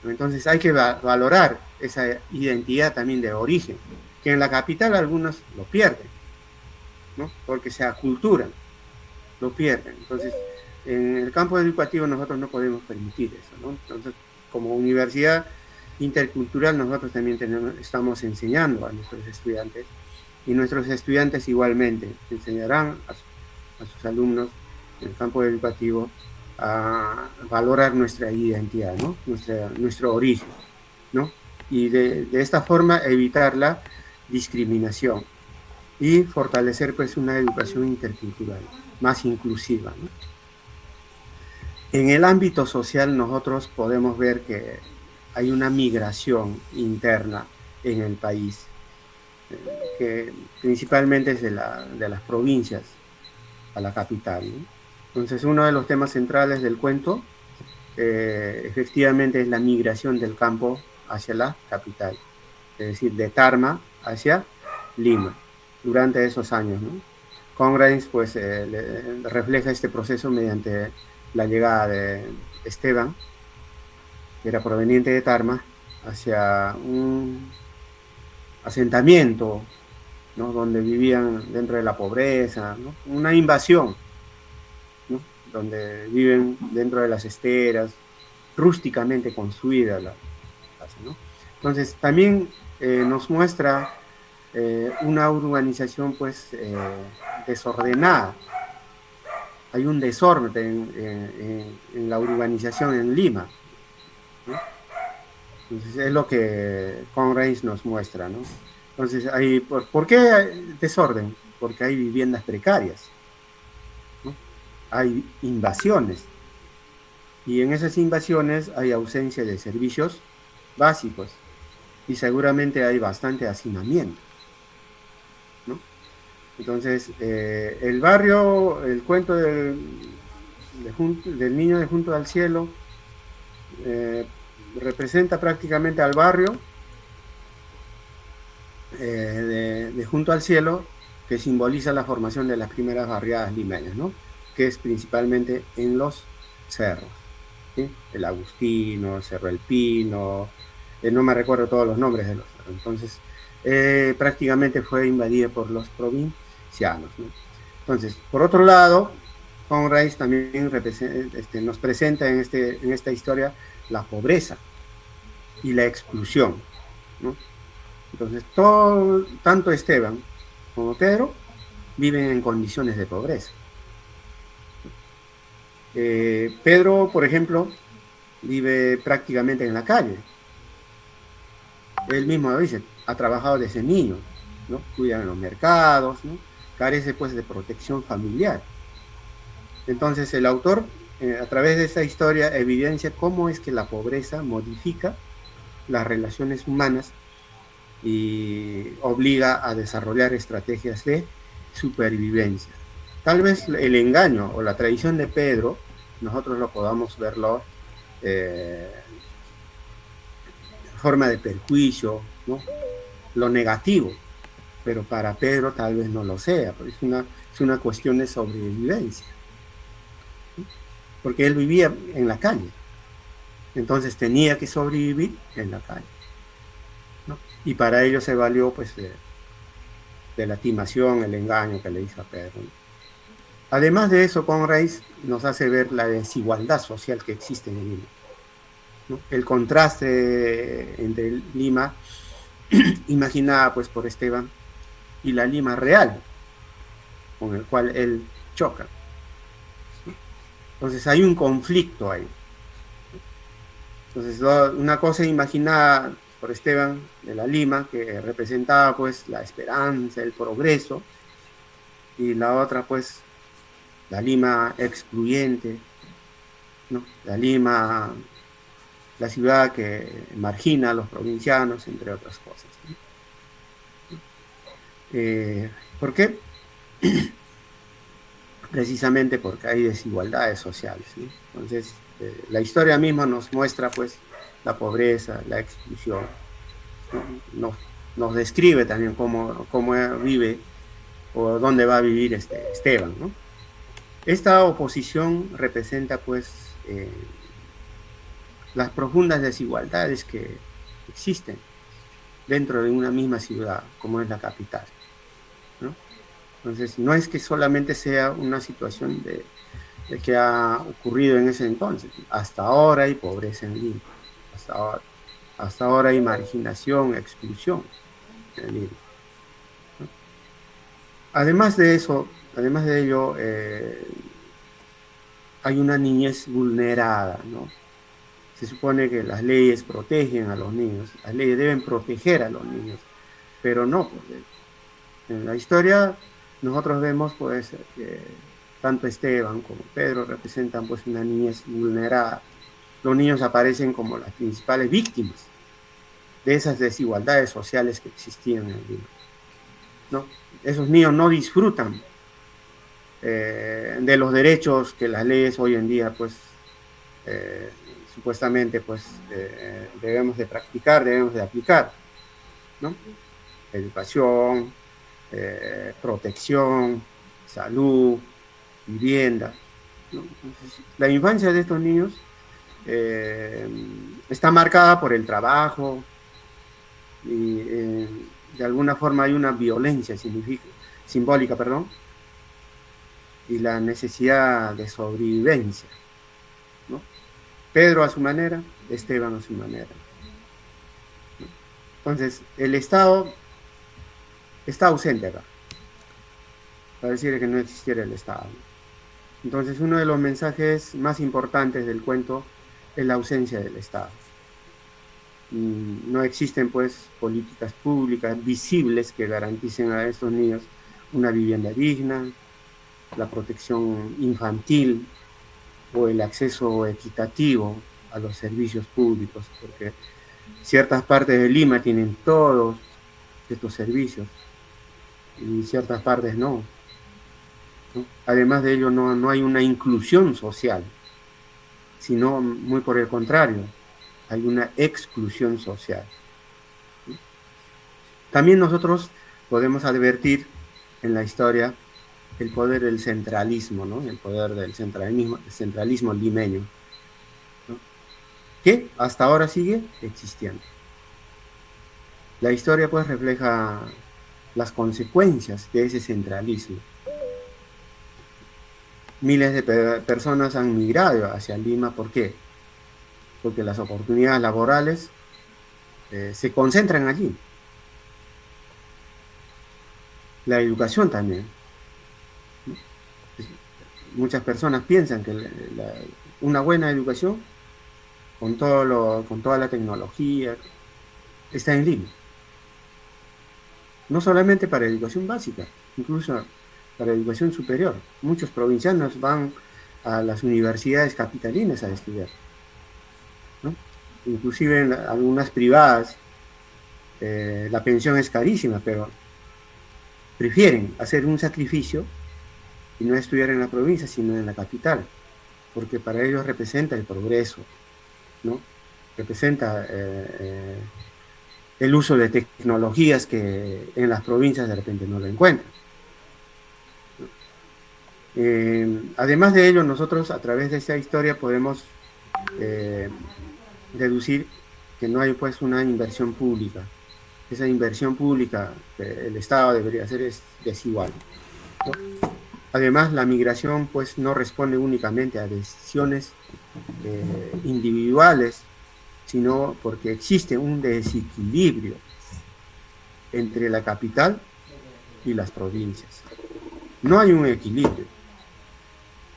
Entonces hay que valorar esa identidad también de origen, que en la capital algunos lo pierden, ¿no? Porque se aculturan, lo pierden. Entonces, en el campo educativo nosotros no podemos permitir eso, ¿no? Entonces, como universidad intercultural, nosotros también estamos enseñando a nuestros estudiantes, y nuestros estudiantes igualmente enseñarán a sus alumnos en el campo educativo a valorar nuestra identidad, ¿no? Nuestro origen, ¿no? Y de esta forma evitar la discriminación y fortalecer pues una educación intercultural más inclusiva, ¿no? En el ámbito social nosotros podemos ver que hay una migración interna en el país, que principalmente es de las provincias a la capital, ¿no? Entonces, uno de los temas centrales del cuento, efectivamente, es la migración del campo hacia la capital, es decir, de Tarma hacia Lima, durante esos años, ¿no? Congrains, pues, refleja este proceso mediante la llegada de Esteban, que era proveniente de Tarma, hacia un asentamiento, ¿no? Donde vivían dentro de la pobreza, ¿no? Una invasión, ¿no? Donde viven dentro de las esteras, rústicamente construida la casa, ¿no? Entonces también nos muestra una urbanización pues desordenada, hay un desorden en la urbanización en Lima, ¿no? Entonces es lo que Conrays nos muestra, ¿no? Entonces, ¿por qué hay desorden? Porque hay viviendas precarias, ¿no? Hay invasiones, y en esas invasiones hay ausencia de servicios básicos, y seguramente hay bastante hacinamiento, ¿no? Entonces, el barrio, el cuento del niño de Junto al Cielo, representa prácticamente al barrio de Junto al Cielo, que simboliza la formación de las primeras barriadas limeñas, ¿no? Que es principalmente en los cerros, ¿sí? El Agustino, el Cerro El Pino, no me recuerdo todos los nombres de los cerros. Entonces, prácticamente fue invadida por los provincianos, ¿no? Entonces, por otro lado, Conrays también nos presenta en esta historia la pobreza y la exclusión, ¿no? Entonces, tanto Esteban como Pedro viven en condiciones de pobreza. Pedro, por ejemplo, vive prácticamente en la calle. Él mismo lo dice, ha trabajado desde niño, ¿no? Cuida en los mercados, ¿no? Carece pues de protección familiar. Entonces el autor, a través de esa historia, evidencia cómo es que la pobreza modifica las relaciones humanas y obliga a desarrollar estrategias de supervivencia. Tal vez el engaño o la traición de Pedro, nosotros lo podamos verlo forma de perjuicio, ¿no? Lo negativo, pero para Pedro tal vez no lo sea, porque es una cuestión de sobrevivencia, ¿sí? Porque él vivía en la calle, entonces tenía que sobrevivir en la calle, ¿no? Y para ello se valió pues de la timación, el engaño que le hizo a Pedro, ¿no? Además de eso, Conrays nos hace ver la desigualdad social que existe en Lima, ¿no? El contraste entre Lima imaginada pues por Esteban y la Lima real con el cual él choca. Entonces hay un conflicto ahí. Entonces una cosa imaginada por Esteban de la Lima que representaba pues la esperanza, el progreso, y la otra pues la Lima excluyente, ¿no? La Lima, la ciudad que margina a los provincianos, entre otras cosas, ¿no? ¿Por qué? Precisamente porque hay desigualdades sociales, ¿no? Entonces, la historia misma nos muestra pues la pobreza, la exclusión, ¿no? Nos describe también cómo vive o dónde va a vivir Esteban, ¿no? Esta oposición representa pues las profundas desigualdades que existen dentro de una misma ciudad, como es la capital, ¿no? Entonces, no es que solamente sea una situación de que ha ocurrido en ese entonces. Hasta ahora hay pobreza en Lima, hasta ahora hay marginación, exclusión en Lima, ¿no? Además de ello, hay una niñez vulnerada, ¿no? Se supone que las leyes protegen a los niños, las leyes deben proteger a los niños, pero no, porque en la historia nosotros vemos pues que tanto Esteban como Pedro representan pues una niñez vulnerada. Los niños aparecen como las principales víctimas de esas desigualdades sociales que existían en Lima, ¿no? Esos niños no disfrutan de los derechos que las leyes hoy en día pues supuestamente pues debemos de practicar, debemos de aplicar, ¿no? Educación, protección, salud, vivienda, ¿no? Entonces, la infancia de estos niños está marcada por el trabajo y de alguna forma hay una violencia simbólica, y la necesidad de sobrevivencia, ¿no? Pedro a su manera, Esteban a su manera, ¿no? Entonces, el Estado está ausente acá. Pareciera que no existiera el Estado, Entonces, uno de los mensajes más importantes del cuento es la ausencia del Estado. No existen, pues, políticas públicas visibles que garanticen a estos niños una vivienda digna, la protección infantil o el acceso equitativo a los servicios públicos, porque ciertas partes de Lima tienen todos estos servicios y ciertas partes no. Además de ello, no hay una inclusión social, sino muy por el contrario, hay una exclusión social. También nosotros podemos advertir en la historia el poder del centralismo, ¿no? El poder del centralismo limeño, ¿no? Que hasta ahora sigue existiendo. La historia pues refleja las consecuencias de ese centralismo. Miles de personas han migrado hacia Lima. ¿Por qué? Porque las oportunidades laborales se concentran allí. La educación también. Muchas personas piensan que una buena educación, con toda la tecnología, está en Lima. No solamente para educación básica, incluso para educación superior. Muchos provincianos van a las universidades capitalinas a estudiar, ¿no? Inclusive en algunas privadas la pensión es carísima, pero prefieren hacer un sacrificio y no estudiar en la provincia, sino en la capital, porque para ellos representa el progreso, ¿no? Representa el uso de tecnologías que en las provincias de repente no lo encuentran. Además de ello, nosotros a través de esta historia podemos deducir que no hay pues una inversión pública. Esa inversión pública que el Estado debería hacer es desigual, ¿no? Además, la migración pues no responde únicamente a decisiones individuales, sino porque existe un desequilibrio entre la capital y las provincias. No hay un equilibrio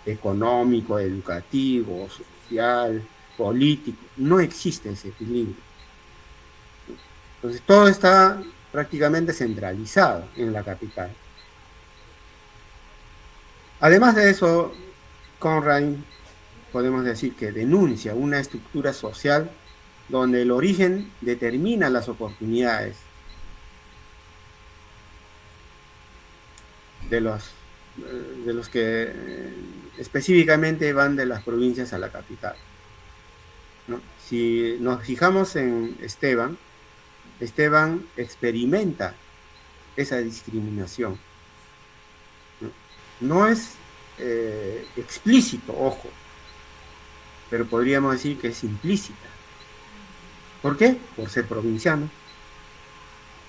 económico, educativo, social, político. No existe ese equilibrio. Entonces, todo está prácticamente centralizado en la capital. Además de eso, Conrad podemos decir que denuncia una estructura social donde el origen determina las oportunidades de los que específicamente van de las provincias a la capital, ¿no? Si nos fijamos en Esteban experimenta esa discriminación. No es explícito, ojo, pero podríamos decir que es implícita. ¿Por qué? Por ser provinciano,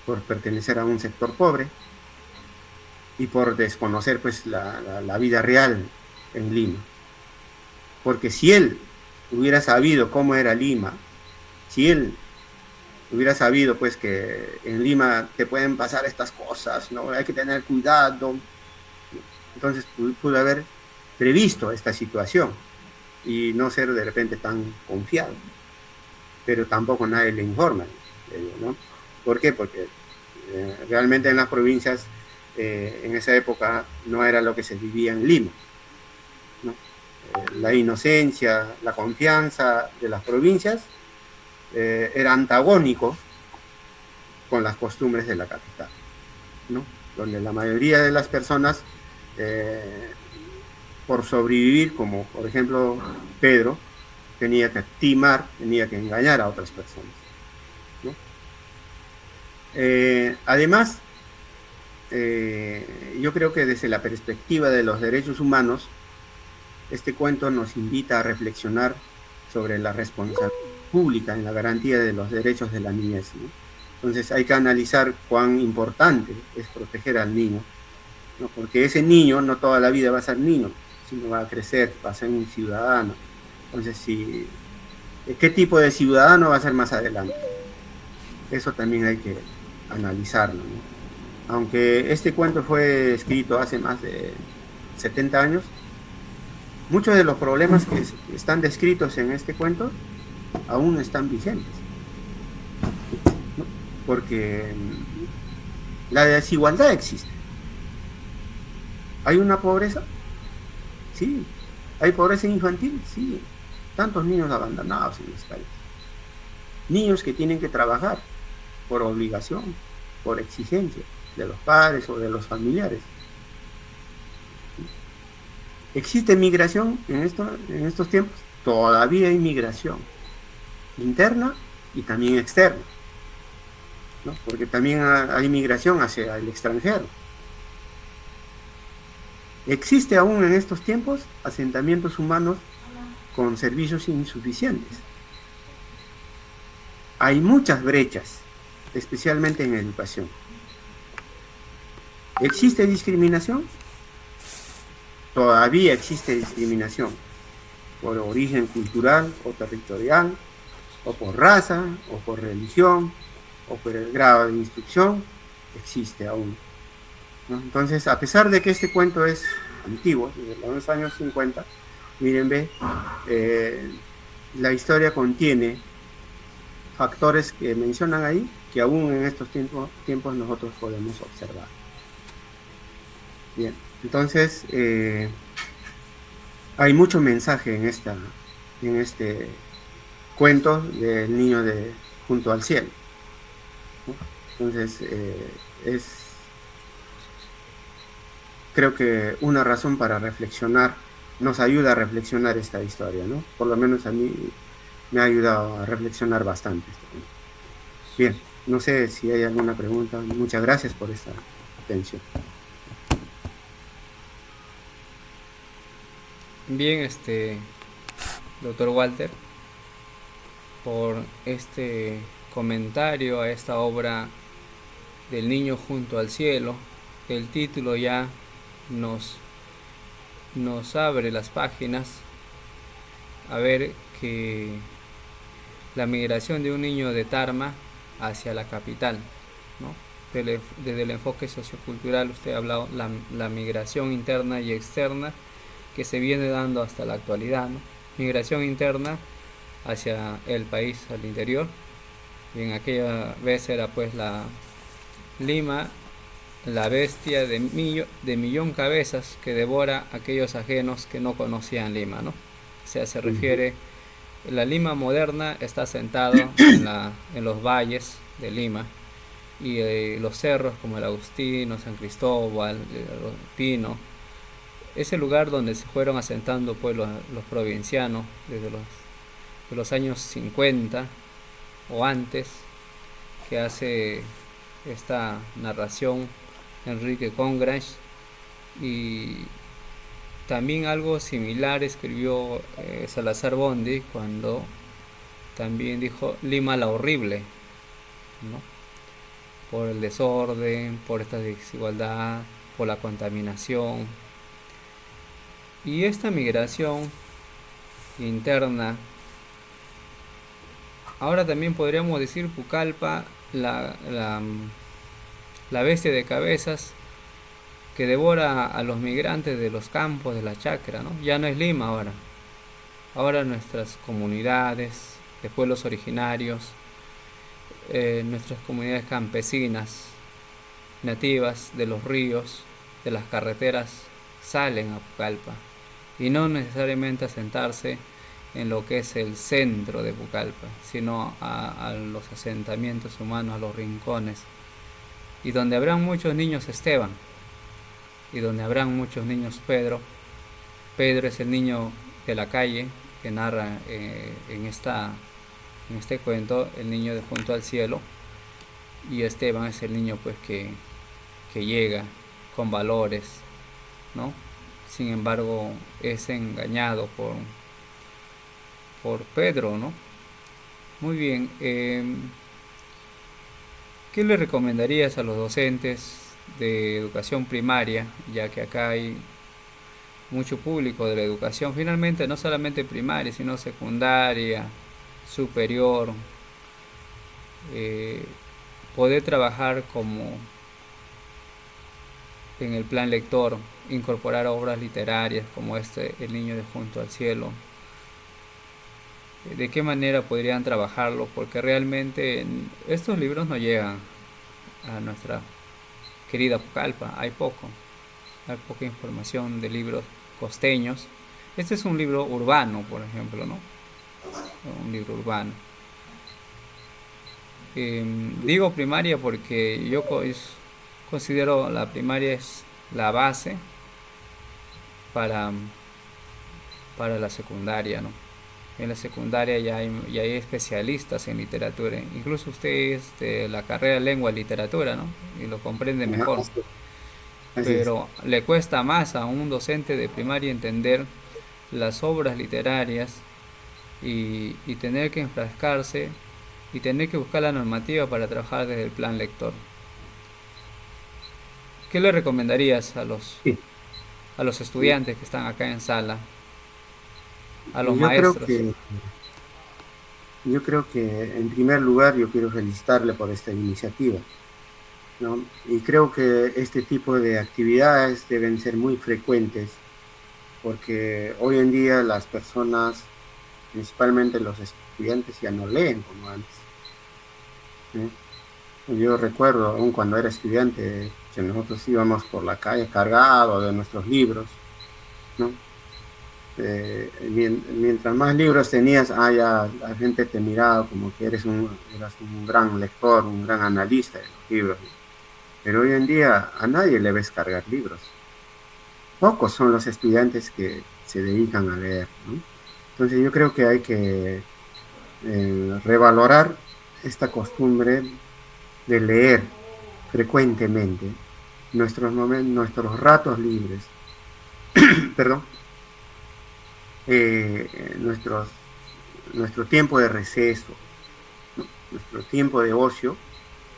por pertenecer a un sector pobre y por desconocer pues la vida real en Lima. Porque si él hubiera sabido cómo era Lima, si él hubiera sabido pues que en Lima te pueden pasar estas cosas, ¿no? Hay que tener cuidado. Entonces pudo haber previsto esta situación y no ser de repente tan confiado. Pero tampoco nadie le informa, ¿no? ¿Por qué? Porque realmente en las provincias en esa época no era lo que se vivía en Lima, ¿no? La inocencia, la confianza de las provincias era antagónico con las costumbres de la capital, ¿no? Donde la mayoría de las personas por sobrevivir, como por ejemplo Pedro, tenía que timar, tenía que engañar a otras personas, ¿no? Además, yo creo que desde la perspectiva de los derechos humanos, este cuento nos invita a reflexionar sobre la responsabilidad pública en la garantía de los derechos de la niñez, ¿no? Entonces hay que analizar cuán importante es proteger al niño, ¿no? Porque ese niño no toda la vida va a ser niño, sino va a crecer, va a ser un ciudadano. Entonces, ¿qué tipo de ciudadano va a ser más adelante? Eso también hay que analizarlo, ¿no? Aunque este cuento fue escrito hace más de 70 años, muchos de los problemas que están descritos en este cuento aún están vigentes, ¿no? Porque la desigualdad existe. ¿Hay una pobreza? Sí. ¿Hay pobreza infantil? Sí. Tantos niños abandonados en las calles. Niños que tienen que trabajar por obligación, por exigencia de los padres o de los familiares. ¿Existe migración en estos tiempos? Todavía hay migración interna y también externa, ¿no? Porque también hay migración hacia el extranjero. Existe aún en estos tiempos asentamientos humanos con servicios insuficientes. Hay muchas brechas, especialmente en educación. ¿Existe discriminación? Todavía existe discriminación por origen cultural o territorial, o por raza, o por religión, o por el grado de instrucción. Existe aún, ¿no? Entonces, a pesar de que este cuento es antiguo, desde los años 50, miren, la historia contiene factores que mencionan ahí, que aún en estos tiempos nosotros podemos observar. Bien, entonces hay mucho mensaje en este cuento del niño junto al cielo, ¿no? Entonces creo que una razón para reflexionar, nos ayuda a reflexionar esta historia, ¿no? Por lo menos a mí me ha ayudado a reflexionar bastante. Bien, no sé si hay alguna pregunta. Muchas gracias por esta atención. Bien, doctor Walter, por este comentario a esta obra del niño junto al cielo. El título ya nos abre las páginas a ver que la migración de un niño de Tarma hacia la capital, ¿no? Desde el enfoque sociocultural usted ha hablado la migración interna y externa que se viene dando hasta la actualidad, ¿no? Migración interna hacia el país, al interior, y en aquella vez era pues la Lima, la bestia de millón cabezas que devora a aquellos ajenos que no conocían Lima, ¿no? O sea, se refiere, la Lima moderna está sentado en los valles de Lima, y los cerros como el Agustino, San Cristóbal, el Pino, es el lugar donde se fueron asentando pues los provincianos desde los años 50 o antes, que hace esta narración Enrique Congrange. Y también algo similar escribió Salazar Bondi cuando también dijo Lima la horrible, ¿no? Por el desorden, por esta desigualdad, por la contaminación. Y esta migración interna, ahora también podríamos decir Pucallpa, la bestia de cabezas que devora a los migrantes de los campos, de la chacra, ¿no? Ya no es Lima ahora. Ahora nuestras comunidades de pueblos originarios, nuestras comunidades campesinas, nativas de los ríos, de las carreteras, salen a Pucallpa, y no necesariamente a sentarse en lo que es el centro de Pucallpa, sino a los asentamientos humanos, a los rincones, y donde habrán muchos niños Esteban, y donde habrán muchos niños Pedro. Pedro es el niño de la calle que narra en este cuento, el niño de junto al cielo, y Esteban es el niño pues que llega con valores, ¿no? Sin embargo es engañado por Pedro, ¿no? Muy bien, ¿qué le recomendarías a los docentes de educación primaria, ya que acá hay mucho público de la educación, finalmente no solamente primaria, sino secundaria, superior, poder trabajar como en el plan lector incorporar obras literarias como El niño de junto al cielo. ¿De qué manera podrían trabajarlo? Porque realmente estos libros no llegan a nuestra querida Pucallpa, hay poca información de libros costeños. Este es un libro urbano, por ejemplo, ¿no? Un libro urbano. Digo primaria porque yo considero la primaria es la base para la secundaria, ¿no? En la secundaria ya hay especialistas en literatura. Incluso usted es de la carrera de lengua y literatura, ¿no? Y lo comprende mejor. Así Pero le cuesta más a un docente de primaria entender las obras literarias y tener que enfrascarse y tener que buscar la normativa para trabajar desde el plan lector. ¿Qué le recomendarías a Sí. los estudiantes que están acá en sala? A los Yo creo maestros. yo creo que en primer lugar yo quiero felicitarle por esta iniciativa, ¿no? Y creo que este tipo de actividades deben ser muy frecuentes porque hoy en día las personas, principalmente los estudiantes, ya no leen como antes, ¿sí? Yo recuerdo, aún cuando era estudiante, que nosotros íbamos por la calle cargados de nuestros libros, ¿no? Mientras más libros tenías, ya la gente te miraba como que eras un gran lector, un gran analista de los libros. Pero hoy en día a nadie le ves cargar libros. Pocos son los estudiantes que se dedican a leer, ¿no? Entonces yo creo que hay que revalorar esta costumbre de leer frecuentemente nuestros ratos libres, perdón, nuestro tiempo de receso, ¿no? Nuestro tiempo de ocio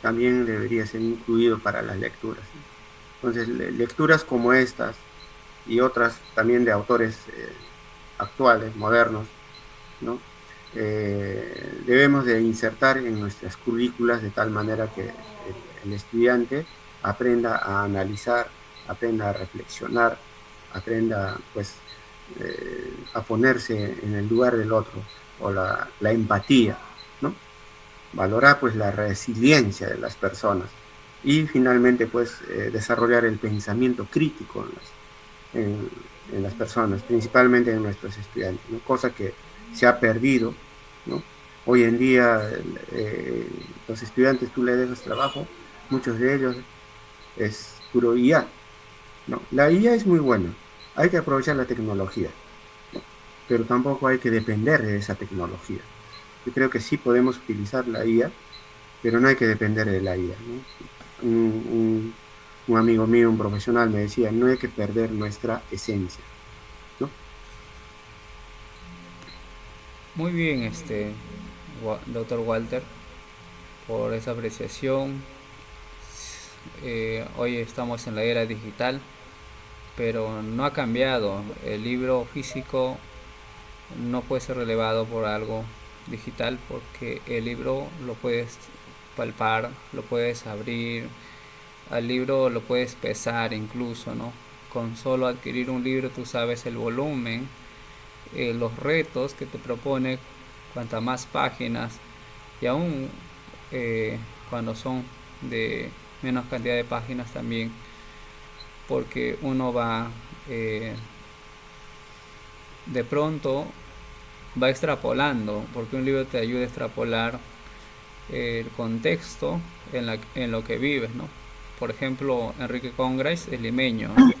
también debería ser incluido para las lecturas, ¿no? Entonces, lecturas como estas y otras también de autores actuales, modernos, ¿no? Debemos de insertar en nuestras currículas de tal manera que el estudiante aprenda a analizar, aprenda a reflexionar, aprenda pues a ponerse en el lugar del otro, o la empatía, ¿no? Valorar pues la resiliencia de las personas y finalmente pues desarrollar el pensamiento crítico en las personas, principalmente en nuestros estudiantes, ¿no? Cosa que se ha perdido, ¿no? Hoy en día los estudiantes, tú le dejas trabajo, muchos de ellos es puro IA, ¿no? La IA es muy buena, hay que aprovechar la tecnología, ¿no? Pero tampoco hay que depender de esa tecnología. Yo creo que sí podemos utilizar la IA, pero no hay que depender de la IA, ¿no? Un amigo mío, un profesional, me decía, no hay que perder nuestra esencia, ¿no? Muy bien, doctor Walter, por esa apreciación. Hoy estamos en la era digital, pero no ha cambiado. El libro físico no puede ser relevado por algo digital, porque el libro lo puedes palpar, lo puedes abrir, al libro lo puedes pesar incluso, ¿no? Con solo adquirir un libro tú sabes el volumen, los retos que te propone, cuantas más páginas, y aún cuando son de menos cantidad de páginas también, porque uno va de pronto va extrapolando, porque un libro te ayuda a extrapolar el contexto en lo que vives, ¿no? Por ejemplo, Enrique Congress es limeño, ¿no?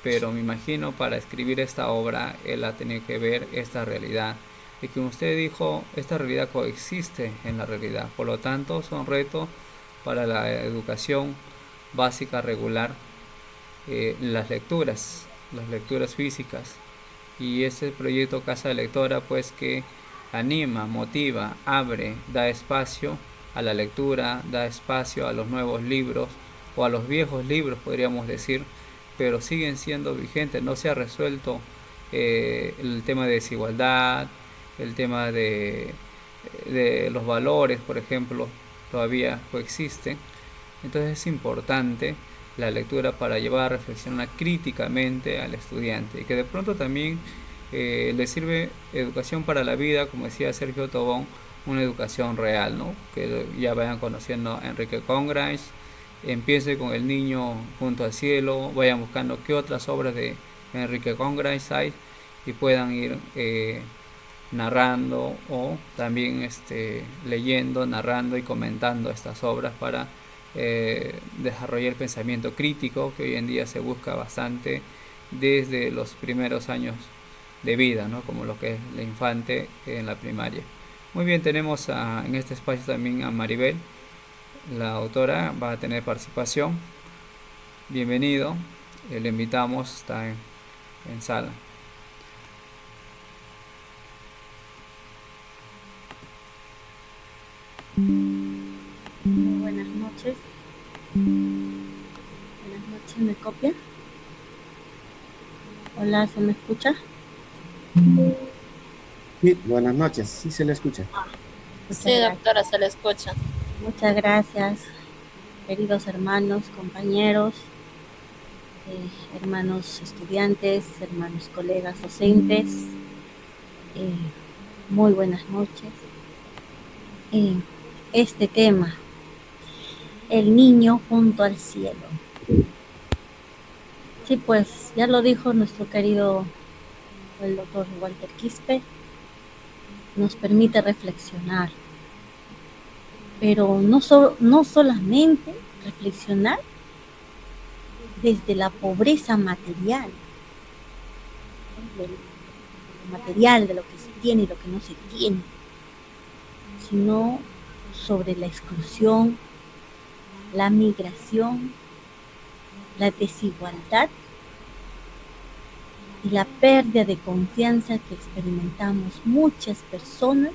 Pero me imagino para escribir esta obra él ha tenido que ver esta realidad, y que usted dijo, esta realidad coexiste en la realidad, por lo tanto son retos para la educación básica regular, las lecturas físicas, y ese proyecto Casa de Lectora pues que anima, motiva, abre, da espacio a la lectura, da espacio a los nuevos libros o a los viejos libros podríamos decir, pero siguen siendo vigentes. No se ha resuelto el tema de desigualdad, el tema de los valores, por ejemplo, todavía coexisten. Entonces es importante la lectura para llevar a reflexionar críticamente al estudiante y que de pronto también le sirve educación para la vida, como decía Sergio Tobón, una educación real, ¿no? Que ya vayan conociendo a Enrique Congrains, empiece con El niño junto al cielo, vayan buscando qué otras obras de Enrique Congrains hay y puedan ir narrando o también leyendo, narrando y comentando estas obras para desarrollar el pensamiento crítico que hoy en día se busca bastante desde los primeros años de vida, ¿no? Como lo que es la infante en la primaria. Muy bien, tenemos en este espacio también a Maribel, la autora, va a tener participación. Bienvenido, le invitamos, está en sala. Muy buenas noches. Buenas noches, ¿me copia? Hola, ¿se me escucha? Sí, buenas noches, sí se le escucha. Sí, doctora, se le escucha. Muchas gracias, queridos hermanos, compañeros, hermanos estudiantes, hermanos colegas docentes. Muy buenas noches. Este tema, el niño junto al cielo. Sí, pues ya lo dijo nuestro querido el doctor Walter Quispe, nos permite reflexionar, pero no solamente reflexionar desde la pobreza material, de lo que se tiene y lo que no se tiene, sino sobre la exclusión, la migración, la desigualdad y la pérdida de confianza que experimentamos muchas personas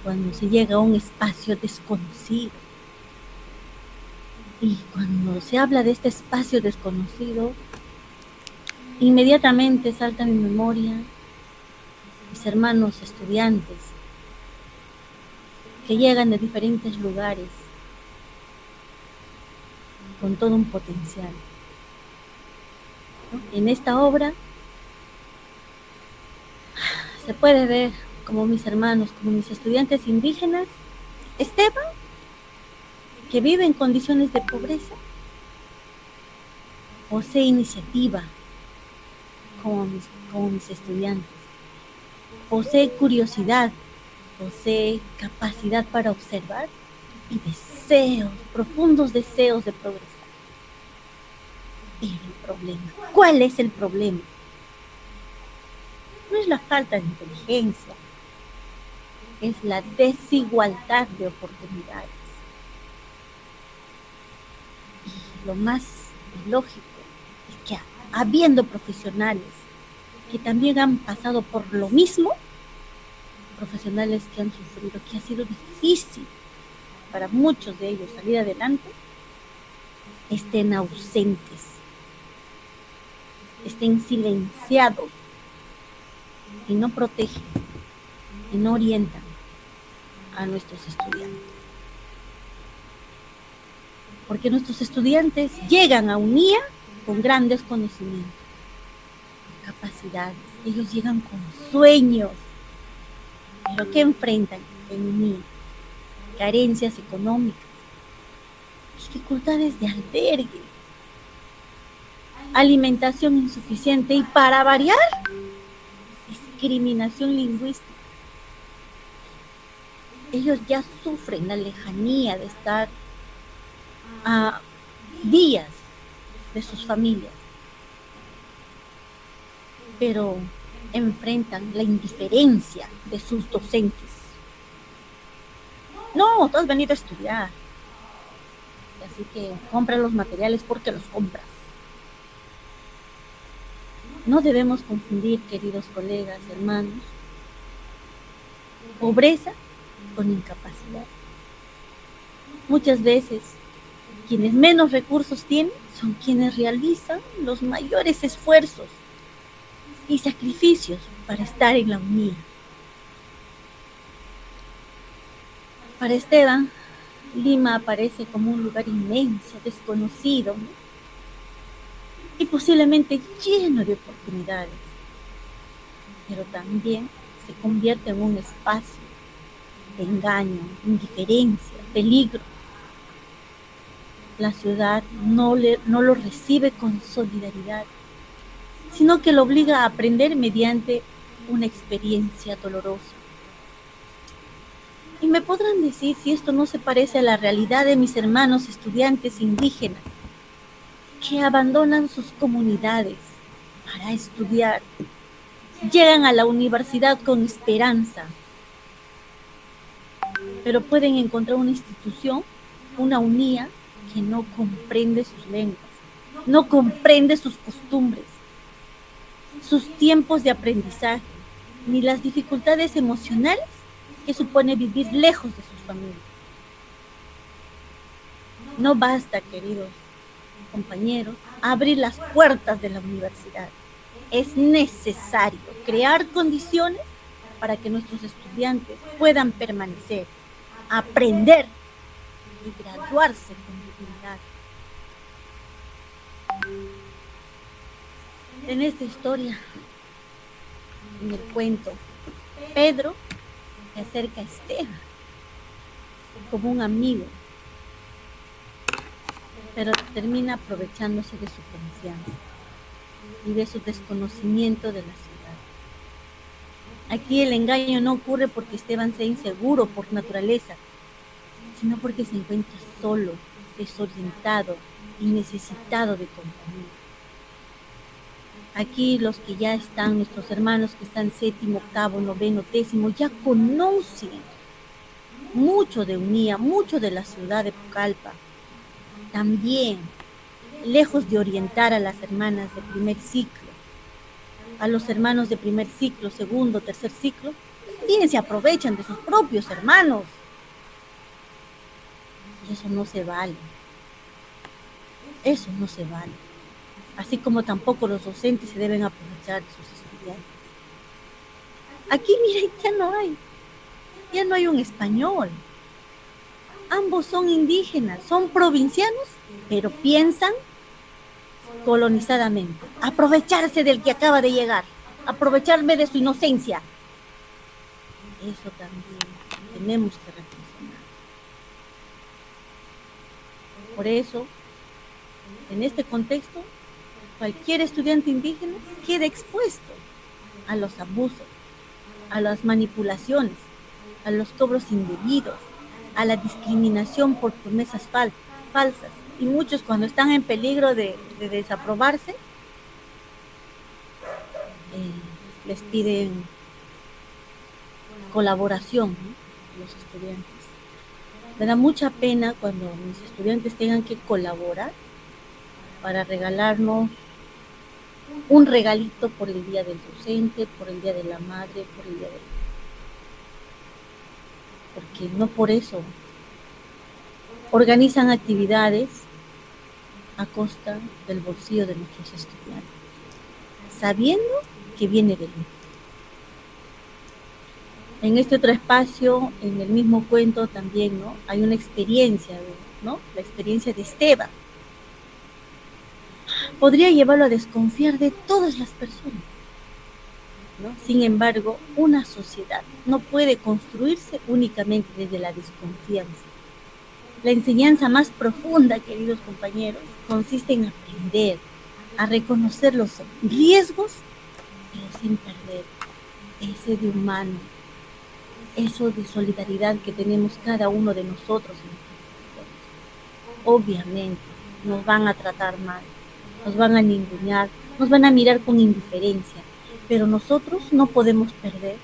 cuando se llega a un espacio desconocido. Y cuando se habla de este espacio desconocido, inmediatamente salta a mi memoria mis hermanos estudiantes que llegan de diferentes lugares con todo un potencial. En esta obra se puede ver como mis hermanos, como mis estudiantes indígenas, Esteban, que vive en condiciones de pobreza, posee iniciativa como mis estudiantes, posee curiosidad, posee capacidad para observar y deseos, profundos deseos de progresar. Pero el problema, ¿cuál es el problema? No es la falta de inteligencia, es la desigualdad de oportunidades. Y lo más lógico es que habiendo profesionales que también han pasado por lo mismo, profesionales que han sufrido, que ha sido difícil para muchos de ellos salir adelante, estén ausentes, estén silenciados y no protegen y no orientan a nuestros estudiantes. Porque nuestros estudiantes llegan a UNIA con grandes conocimientos, con capacidades, ellos llegan con sueños, pero ¿qué enfrentan en UNIA? Carencias económicas, dificultades de albergue, alimentación insuficiente y, para variar, discriminación lingüística. Ellos ya sufren la lejanía de estar a días de sus familias, pero enfrentan la indiferencia de sus docentes. No, tú has venido a estudiar, así que compra los materiales porque los compras. No debemos confundir, queridos colegas, hermanos, pobreza con incapacidad. Muchas veces, quienes menos recursos tienen son quienes realizan los mayores esfuerzos y sacrificios para estar en la UNIA. Para Esteban, Lima aparece como un lugar inmenso, desconocido, ¿no? Y posiblemente lleno de oportunidades, pero también se convierte en un espacio de engaño, indiferencia, peligro. La ciudad no lo recibe con solidaridad, sino que lo obliga a aprender mediante una experiencia dolorosa. Y me podrán decir si esto no se parece a la realidad de mis hermanos estudiantes indígenas, que abandonan sus comunidades para estudiar, llegan a la universidad con esperanza, pero pueden encontrar una institución, una UNIA, que no comprende sus lenguas, no comprende sus costumbres, sus tiempos de aprendizaje, ni las dificultades emocionales que supone vivir lejos de sus familias. No basta, queridos compañeros, abrir las puertas de la universidad. Es necesario crear condiciones para que nuestros estudiantes puedan permanecer, aprender y graduarse con dignidad. En esta historia, en el cuento, Pedro se acerca a Esteban como un amigo, pero termina aprovechándose de su confianza y de su desconocimiento de la ciudad. Aquí el engaño no ocurre porque Esteban sea inseguro por naturaleza, sino porque se encuentra solo, desorientado y necesitado de compañía. Aquí los que ya están, nuestros hermanos que están séptimo, octavo, noveno, décimo, ya conocen mucho de Unía, mucho de la ciudad de Pucallpa. También, lejos de orientar a las hermanas de primer ciclo, a los hermanos de primer ciclo, segundo, tercer ciclo, también se aprovechan de sus propios hermanos. Y eso no se vale. Eso no se vale. Así como tampoco los docentes se deben aprovechar de sus estudiantes. Aquí, miren, ya no hay un español. Ambos son indígenas, son provincianos, pero piensan colonizadamente. Aprovecharse del que acaba de llegar, aprovecharme de su inocencia. Eso también tenemos que reflexionar. Por eso, en este contexto, cualquier estudiante indígena queda expuesto a los abusos, a las manipulaciones, a los cobros indebidos, a la discriminación por promesas falsas. Y muchos, cuando están en peligro de desaprobarse, les piden colaboración, ¿no? Los estudiantes. Me da mucha pena cuando mis estudiantes tengan que colaborar para regalarnos un regalito por el día del docente, por el día de la madre, por el día del... Porque no por eso organizan actividades a costa del bolsillo de nuestros estudiantes, sabiendo que viene de mí. En este otro espacio, en el mismo cuento también, ¿no? Hay una experiencia, ¿no? La experiencia de Esteban. Podría llevarlo a desconfiar de todas las personas, ¿no? Sin embargo, una sociedad no puede construirse únicamente desde la desconfianza. La enseñanza más profunda, queridos compañeros, consiste en aprender a reconocer los riesgos, pero sin perder ese de humano, eso de solidaridad que tenemos cada uno de nosotros. Obviamente, nos van a tratar mal, nos van a ningunear, nos van a mirar con indiferencia, pero nosotros no podemos perder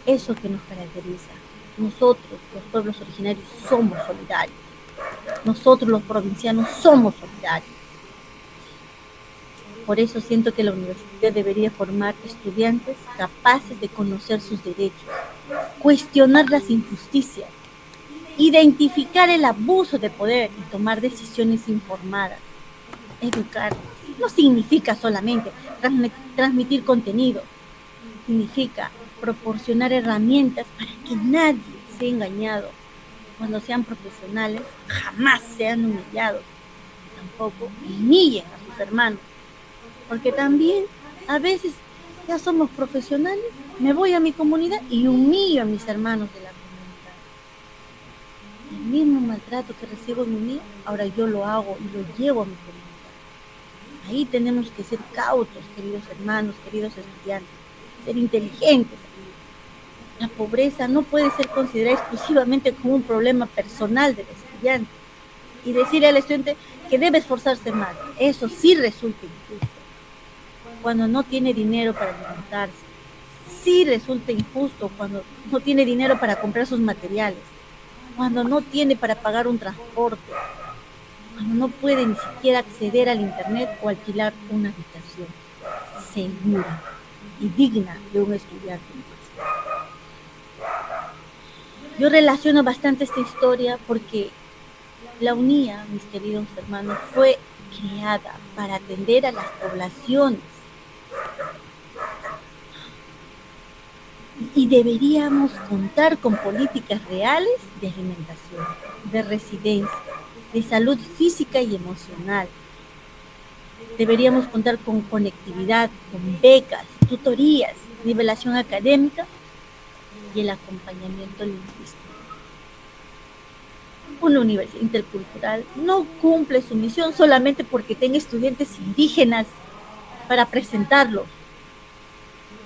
eso que nos caracteriza. Nosotros, los pueblos originarios, somos solidarios. Nosotros, los provincianos, somos solidarios. Por eso siento que la universidad debería formar estudiantes capaces de conocer sus derechos, cuestionar las injusticias, identificar el abuso de poder y tomar decisiones informadas. Educar no significa solamente transmitir contenido, significa proporcionar herramientas para que nadie sea engañado, cuando sean profesionales, jamás sean humillados, tampoco humillen a sus hermanos, porque también a veces ya somos profesionales, me voy a mi comunidad y humillo a mis hermanos de la comunidad. El mismo maltrato que recibo en mi unidad, ahora yo lo hago y lo llevo a mi comunidad. Ahí tenemos que ser cautos, queridos hermanos, queridos estudiantes, ser inteligentes. La pobreza no puede ser considerada exclusivamente como un problema personal del estudiante y decirle al estudiante que debe esforzarse más. Eso sí resulta injusto. Cuando no tiene dinero para alimentarse, sí resulta injusto cuando no tiene dinero para comprar sus materiales, cuando no tiene para pagar un transporte, cuando no puede ni siquiera acceder al internet o alquilar una habitación segura y digna de un estudiante. Yo relaciono bastante esta historia porque la UNIA, mis queridos hermanos, fue creada para atender a las poblaciones. Y deberíamos contar con políticas reales de alimentación, de residencia, de salud física y emocional. Deberíamos contar con conectividad, con becas, tutorías, nivelación académica y el acompañamiento lingüístico. Una universidad intercultural no cumple su misión solamente porque tenga estudiantes indígenas para presentarlos.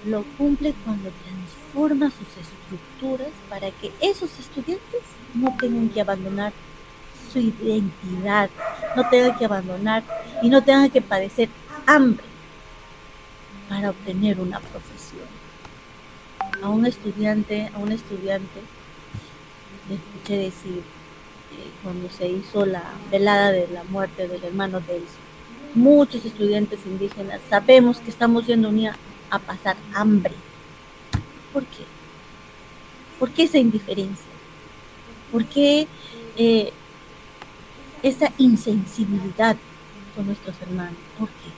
Lo cumple cuando transforma sus estructuras para que esos estudiantes no tengan que abandonar su identidad, no tengan que abandonar y no tengan que padecer hambre para obtener una profesión. A un estudiante le escuché decir cuando se hizo la velada de la muerte del hermano Delcio, muchos estudiantes indígenas sabemos que estamos yendo un día a pasar hambre. ¿Por qué? ¿Por qué esa indiferencia? ¿Por qué esa insensibilidad con nuestros hermanos? ¿Por qué?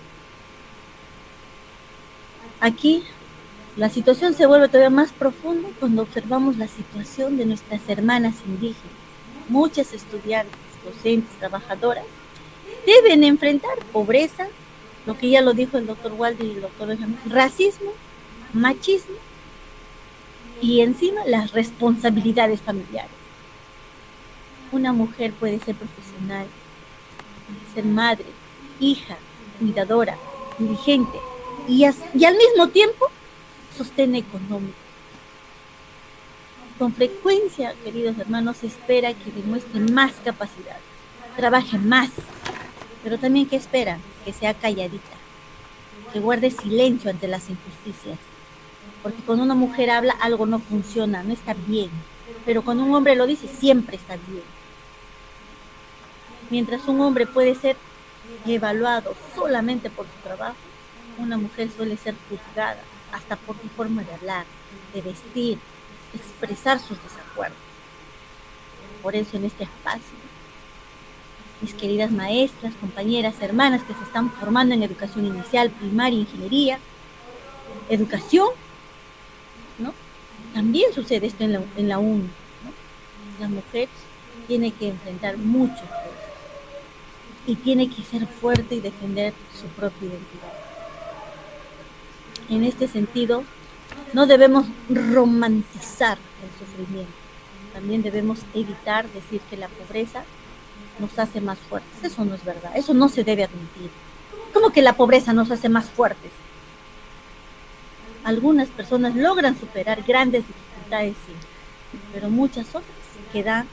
Aquí la situación se vuelve todavía más profunda cuando observamos la situación de nuestras hermanas indígenas. Muchas estudiantes, docentes, trabajadoras deben enfrentar pobreza, lo que ya lo dijo el doctor Walde y el doctor Benjamín, racismo, machismo y encima las responsabilidades familiares. Una mujer puede ser profesional, puede ser madre, hija, cuidadora, dirigente y al mismo tiempo sostén económico. Con frecuencia, queridos hermanos, se espera que demuestren más capacidad, trabajen más, pero también que esperan que sea calladita, que guarde silencio ante las injusticias, porque cuando una mujer habla algo no funciona, no está bien, pero cuando un hombre lo dice siempre está bien. Mientras un hombre puede ser evaluado solamente por su trabajo, una mujer suele ser juzgada hasta por su forma de hablar, de vestir, de expresar sus desacuerdos. Por eso en este espacio, mis queridas maestras, compañeras, hermanas que se están formando en educación inicial, primaria, ingeniería, educación, ¿no? También sucede esto en la UNI, ¿no? La mujer tiene que enfrentar muchos retos y tiene que ser fuerte y defender su propia identidad. En este sentido, no debemos romantizar el sufrimiento. También debemos evitar decir que la pobreza nos hace más fuertes. Eso no es verdad, eso no se debe admitir. ¿Cómo que la pobreza nos hace más fuertes? Algunas personas logran superar grandes dificultades, sí, pero muchas otras quedan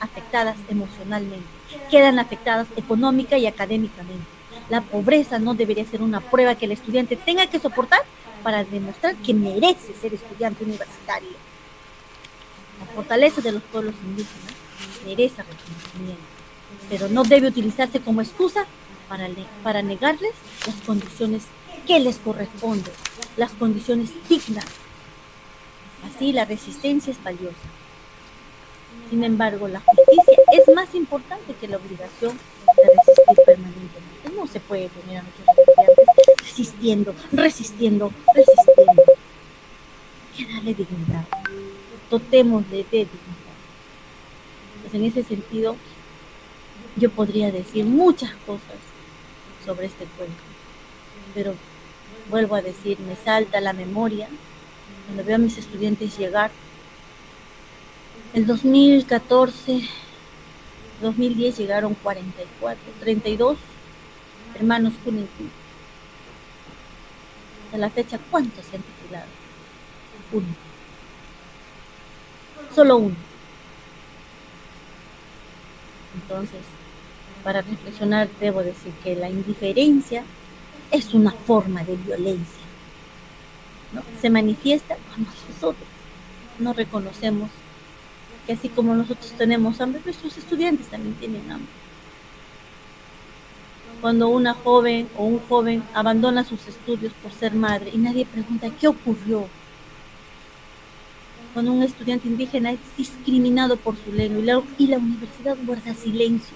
afectadas emocionalmente, quedan afectadas económica y académicamente. La pobreza no debería ser una prueba que el estudiante tenga que soportar para demostrar que merece ser estudiante universitario. La fortaleza de los pueblos indígenas merece reconocimiento, pero no debe utilizarse como excusa para negarles las condiciones que les corresponden, las condiciones dignas. Así la resistencia es valiosa. Sin embargo, la justicia es más importante que la obligación de resistir permanentemente. No se puede tener a nuestros estudiantes resistiendo. Hay que darle dignidad. Dotémosle de dignidad. Pues en ese sentido, yo podría decir muchas cosas sobre este cuento, pero vuelvo a decir, me salta a la memoria cuando veo a mis estudiantes llegar. El 2014, 2010 llegaron 44, 32 hermanos Cunington. Hasta la fecha, ¿cuántos se han titulado? Uno. Solo uno. Entonces, para reflexionar, debo decir que la indiferencia es una forma de violencia, ¿no? Se manifiesta cuando nosotros no reconocemos que así como nosotros tenemos hambre, nuestros estudiantes también tienen hambre. Cuando una joven o un joven abandona sus estudios por ser madre y nadie pregunta qué ocurrió. Cuando un estudiante indígena es discriminado por su lengua y la universidad guarda silencio.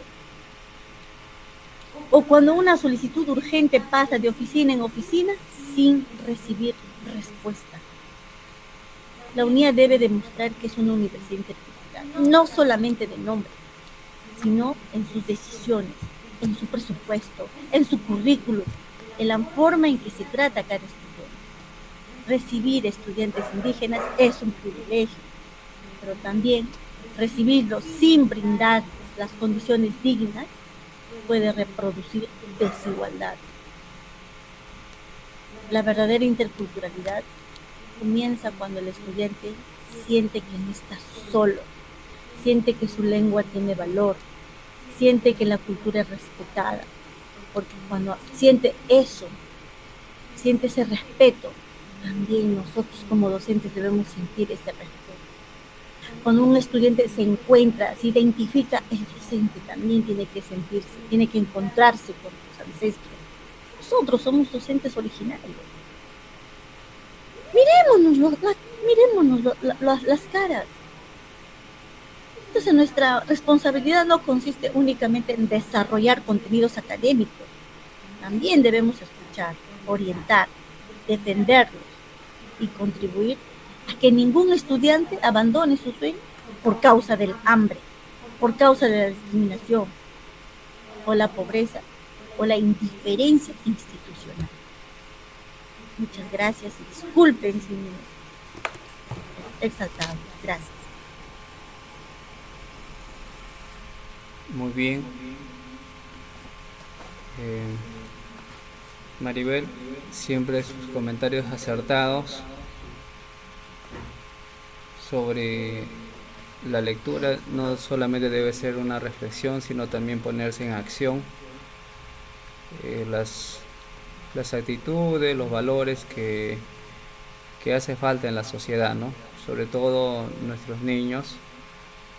O cuando una solicitud urgente pasa de oficina en oficina sin recibir respuesta. La UNIA debe demostrar que es una universidad intercultural, no solamente de nombre, sino en sus decisiones, en su presupuesto, en su currículum, en la forma en que se trata a cada estudiante. Recibir estudiantes indígenas es un privilegio, pero también recibirlos sin brindar las condiciones dignas puede reproducir desigualdad. La verdadera interculturalidad comienza cuando el estudiante siente que no está solo, siente que su lengua tiene valor, siente que la cultura es respetada, porque cuando siente eso, siente ese respeto, también nosotros como docentes debemos sentir ese respeto. Cuando un estudiante se encuentra, se identifica, el docente también tiene que sentirse, tiene que encontrarse con sus ancestros. Nosotros somos docentes originarios. Mirémonos las caras. Entonces nuestra responsabilidad no consiste únicamente en desarrollar contenidos académicos. También debemos escuchar, orientar, defenderlos y contribuir a que ningún estudiante abandone su sueño por causa del hambre, por causa de la discriminación, o la pobreza, o la indiferencia institucional. Muchas gracias y disculpen si me he exaltado. Gracias. Muy bien. Maribel, siempre sus comentarios acertados sobre la lectura. No solamente debe ser una reflexión, sino también ponerse en acción. Las actitudes, los valores que hace falta en la sociedad, ¿no? Sobre todo nuestros niños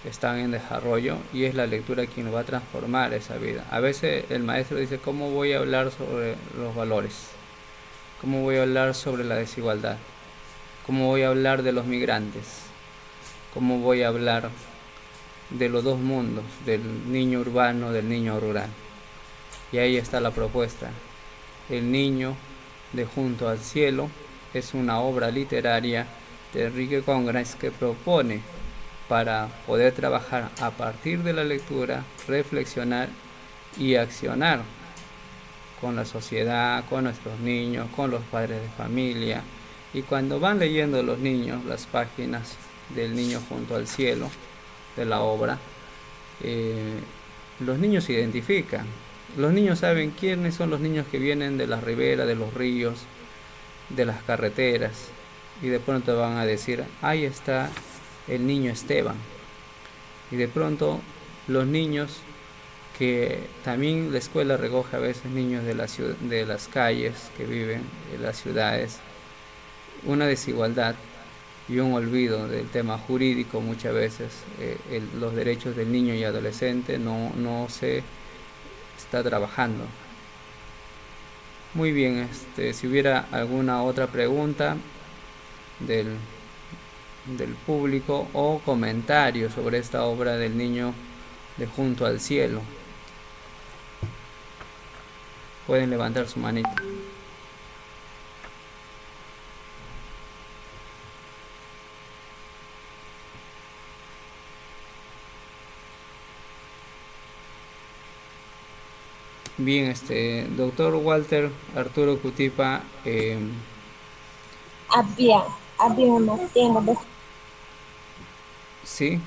están en desarrollo y es la lectura quien va a transformar esa vida. A veces el maestro dice, ¿cómo voy a hablar sobre los valores? ¿Cómo voy a hablar sobre la desigualdad? ¿Cómo voy a hablar de los migrantes? ¿Cómo voy a hablar de los dos mundos, del niño urbano, del niño rural? Y ahí está la propuesta. El niño de Junto al Cielo es una obra literaria de Enrique Congress que propone para poder trabajar a partir de la lectura, reflexionar y accionar con la sociedad, con nuestros niños, con los padres de familia. Y cuando van leyendo los niños las páginas del Niño Junto al Cielo, de la obra, los niños se identifican. Los niños saben quiénes son los niños que vienen de las riberas, de los ríos, de las carreteras, y de pronto van a decir, ahí está el niño Esteban. Y de pronto los niños, que también la escuela recoge a veces niños de las calles que viven en las ciudades, una desigualdad y un olvido del tema jurídico muchas veces. Los derechos del niño y adolescente no se está trabajando. Muy bien, si hubiera alguna otra pregunta del público o comentario sobre esta obra del Niño de Junto al Cielo, pueden levantar su manito. Bien, doctor Walter Arturo Cutipa, Habíamos tiempo. sí,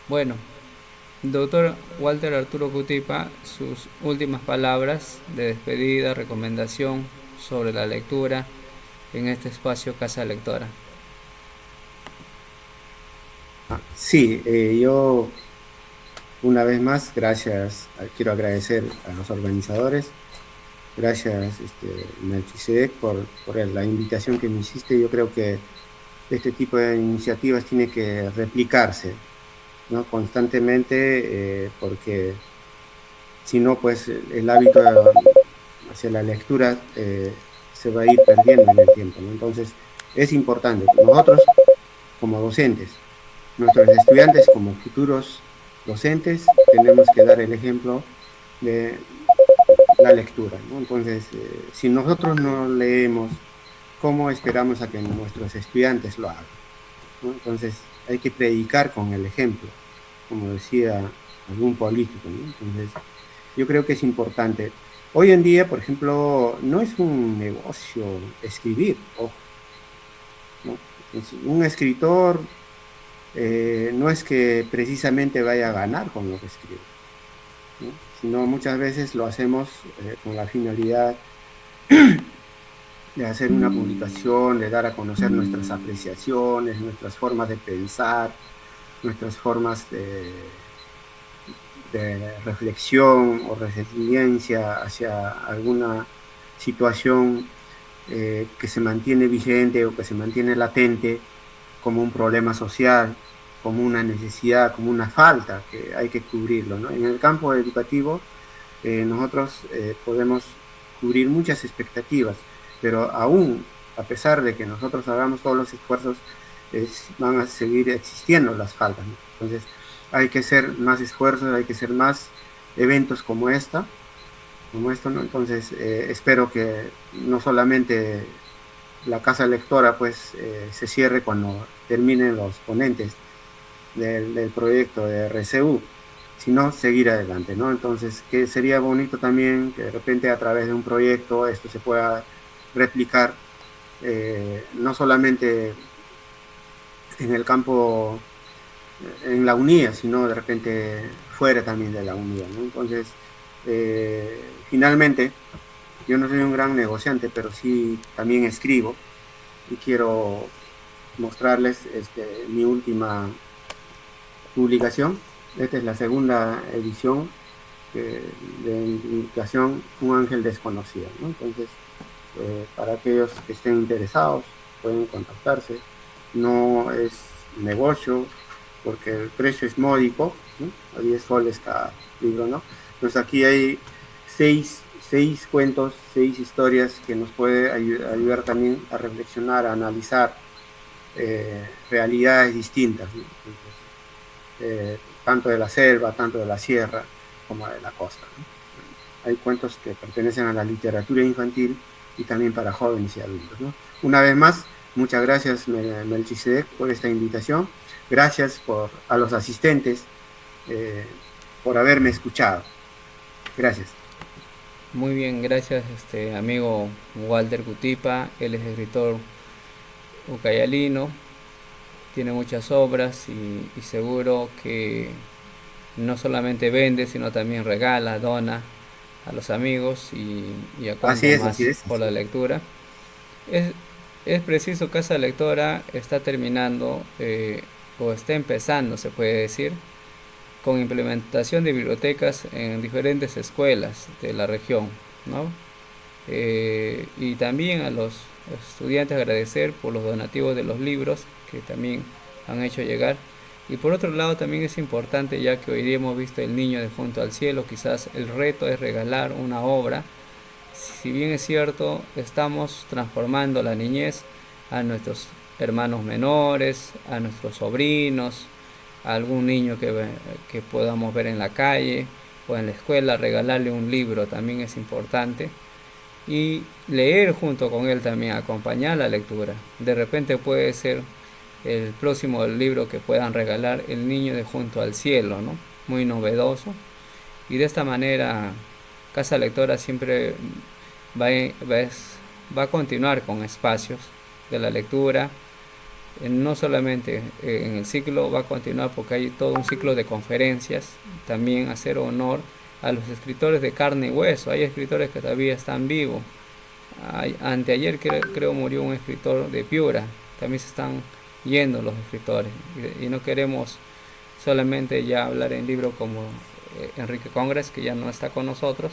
bueno, doctor Walter Arturo Cutipa, sus últimas palabras de despedida, recomendación sobre la lectura en este espacio Casa Lectora. Sí, yo una vez más, gracias, quiero agradecer a los organizadores, gracias Melchizedek por la invitación que me hiciste. Yo creo que este tipo de iniciativas tiene que replicarse, ¿no? Constantemente, porque si no, pues el hábito hacia la lectura se va a ir perdiendo en el tiempo, ¿no? Entonces, es importante. Nosotros, como docentes, nuestros estudiantes como futuros docentes, tenemos que dar el ejemplo de la lectura, ¿no? Entonces, si nosotros no leemos, ¿cómo esperamos a que nuestros estudiantes lo hagan, ¿no? Entonces, hay que predicar con el ejemplo, como decía algún político, ¿no? Entonces, yo creo que es importante. Hoy en día, por ejemplo, no es un negocio escribir, ojo, ¿no? Un escritor no es que precisamente vaya a ganar con lo que escribe, ¿no? Sino muchas veces lo hacemos con la finalidad de hacer una publicación, de dar a conocer nuestras apreciaciones, nuestras formas de pensar, nuestras formas de reflexión o resiliencia hacia alguna situación que se mantiene vigente o que se mantiene latente como un problema social, como una necesidad, como una falta que hay que cubrirlo, ¿no? En el campo educativo nosotros podemos cubrir muchas expectativas, pero aún a pesar de que nosotros hagamos todos los esfuerzos, van a seguir existiendo las faltas, ¿no? Entonces hay que hacer más esfuerzos, hay que hacer más eventos como esto, ¿no? Entonces espero que no solamente la casa lectora pues se cierre cuando terminen los ponentes del proyecto de RCU, sino seguir adelante, ¿no? Entonces, que sería bonito también que de repente a través de un proyecto esto se pueda replicar, no solamente en el campo, en la UNIA, sino de repente fuera también de la UNIA, ¿no? Entonces, finalmente, yo no soy un gran negociante, pero sí también escribo y quiero mostrarles mi última publicación. Esta es la segunda edición de mi publicación, Un Ángel Desconocido, ¿no? Entonces, para aquellos que estén interesados, pueden contactarse. No es negocio, porque el precio es módico, ¿no? A 10 soles cada libro, ¿no? Entonces aquí hay seis cuentos, 6 historias que nos puede ayudar también a reflexionar, a analizar realidades distintas, ¿no? Entonces, tanto de la selva, tanto de la sierra, como de la costa, ¿no? Hay cuentos que pertenecen a la literatura infantil y también para jóvenes y adultos, ¿no? Una vez más, muchas gracias Melchizedek por esta invitación. Gracias a los asistentes por haberme escuchado. Gracias. Muy bien, gracias amigo Walter Cutipa. Él es escritor ucayalino, tiene muchas obras y seguro que no solamente vende, sino también regala, dona a los amigos y a cuantos más por la lectura. Es preciso, Casa Lectora está terminando o está empezando, se puede decir, con implementación de bibliotecas en diferentes escuelas de la región, ¿no? Y también a los estudiantes agradecer por los donativos de los libros que también han hecho llegar. Y por otro lado también es importante, ya que hoy día hemos visto El Niño de Junto al Cielo, quizás el reto es regalar una obra. Si bien es cierto, estamos transformando la niñez a nuestros hermanos menores, a nuestros sobrinos, a algún niño que podamos ver en la calle o en la escuela, regalarle un libro también es importante. Y leer junto con él también, acompañar la lectura. De repente puede ser el próximo libro que puedan regalar, El Niño de Junto al Cielo, ¿no? muy novedoso. Y de esta manera Casa Lectora siempre va a continuar con espacios de la lectura. No solamente en el ciclo va a continuar porque hay todo un ciclo de conferencias, también hacer honor a los escritores de carne y hueso. Hay escritores que todavía están vivos. Anteayer creo murió un escritor de Piura. También se están yendo los escritores y no queremos solamente ya hablar en libros como Enrique Congres, que ya no está con nosotros,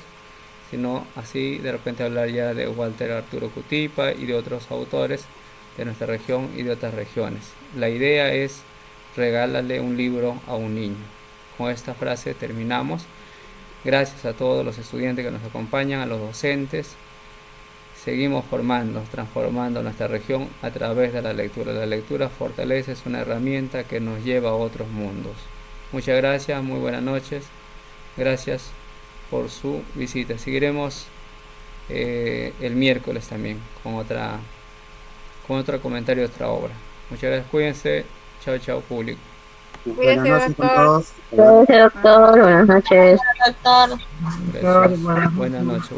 sino así de repente hablar ya de Walter Arturo Cutipa y de otros autores de nuestra región y de otras regiones. La idea es regálale un libro a un niño. Con esta frase terminamos. Gracias a todos los estudiantes que nos acompañan, a los docentes. Seguimos formando, transformando nuestra región a través de la lectura. La lectura fortalece, es una herramienta que nos lleva a otros mundos. Muchas gracias, muy buenas noches. Gracias por su visita. Seguiremos el miércoles también con otro comentario de otra obra. Muchas gracias, cuídense. Chao, chao, público. Buenas noches con todos. Gracias, doctor. Buenas noches. Doctor. Gracias. Buenas noches.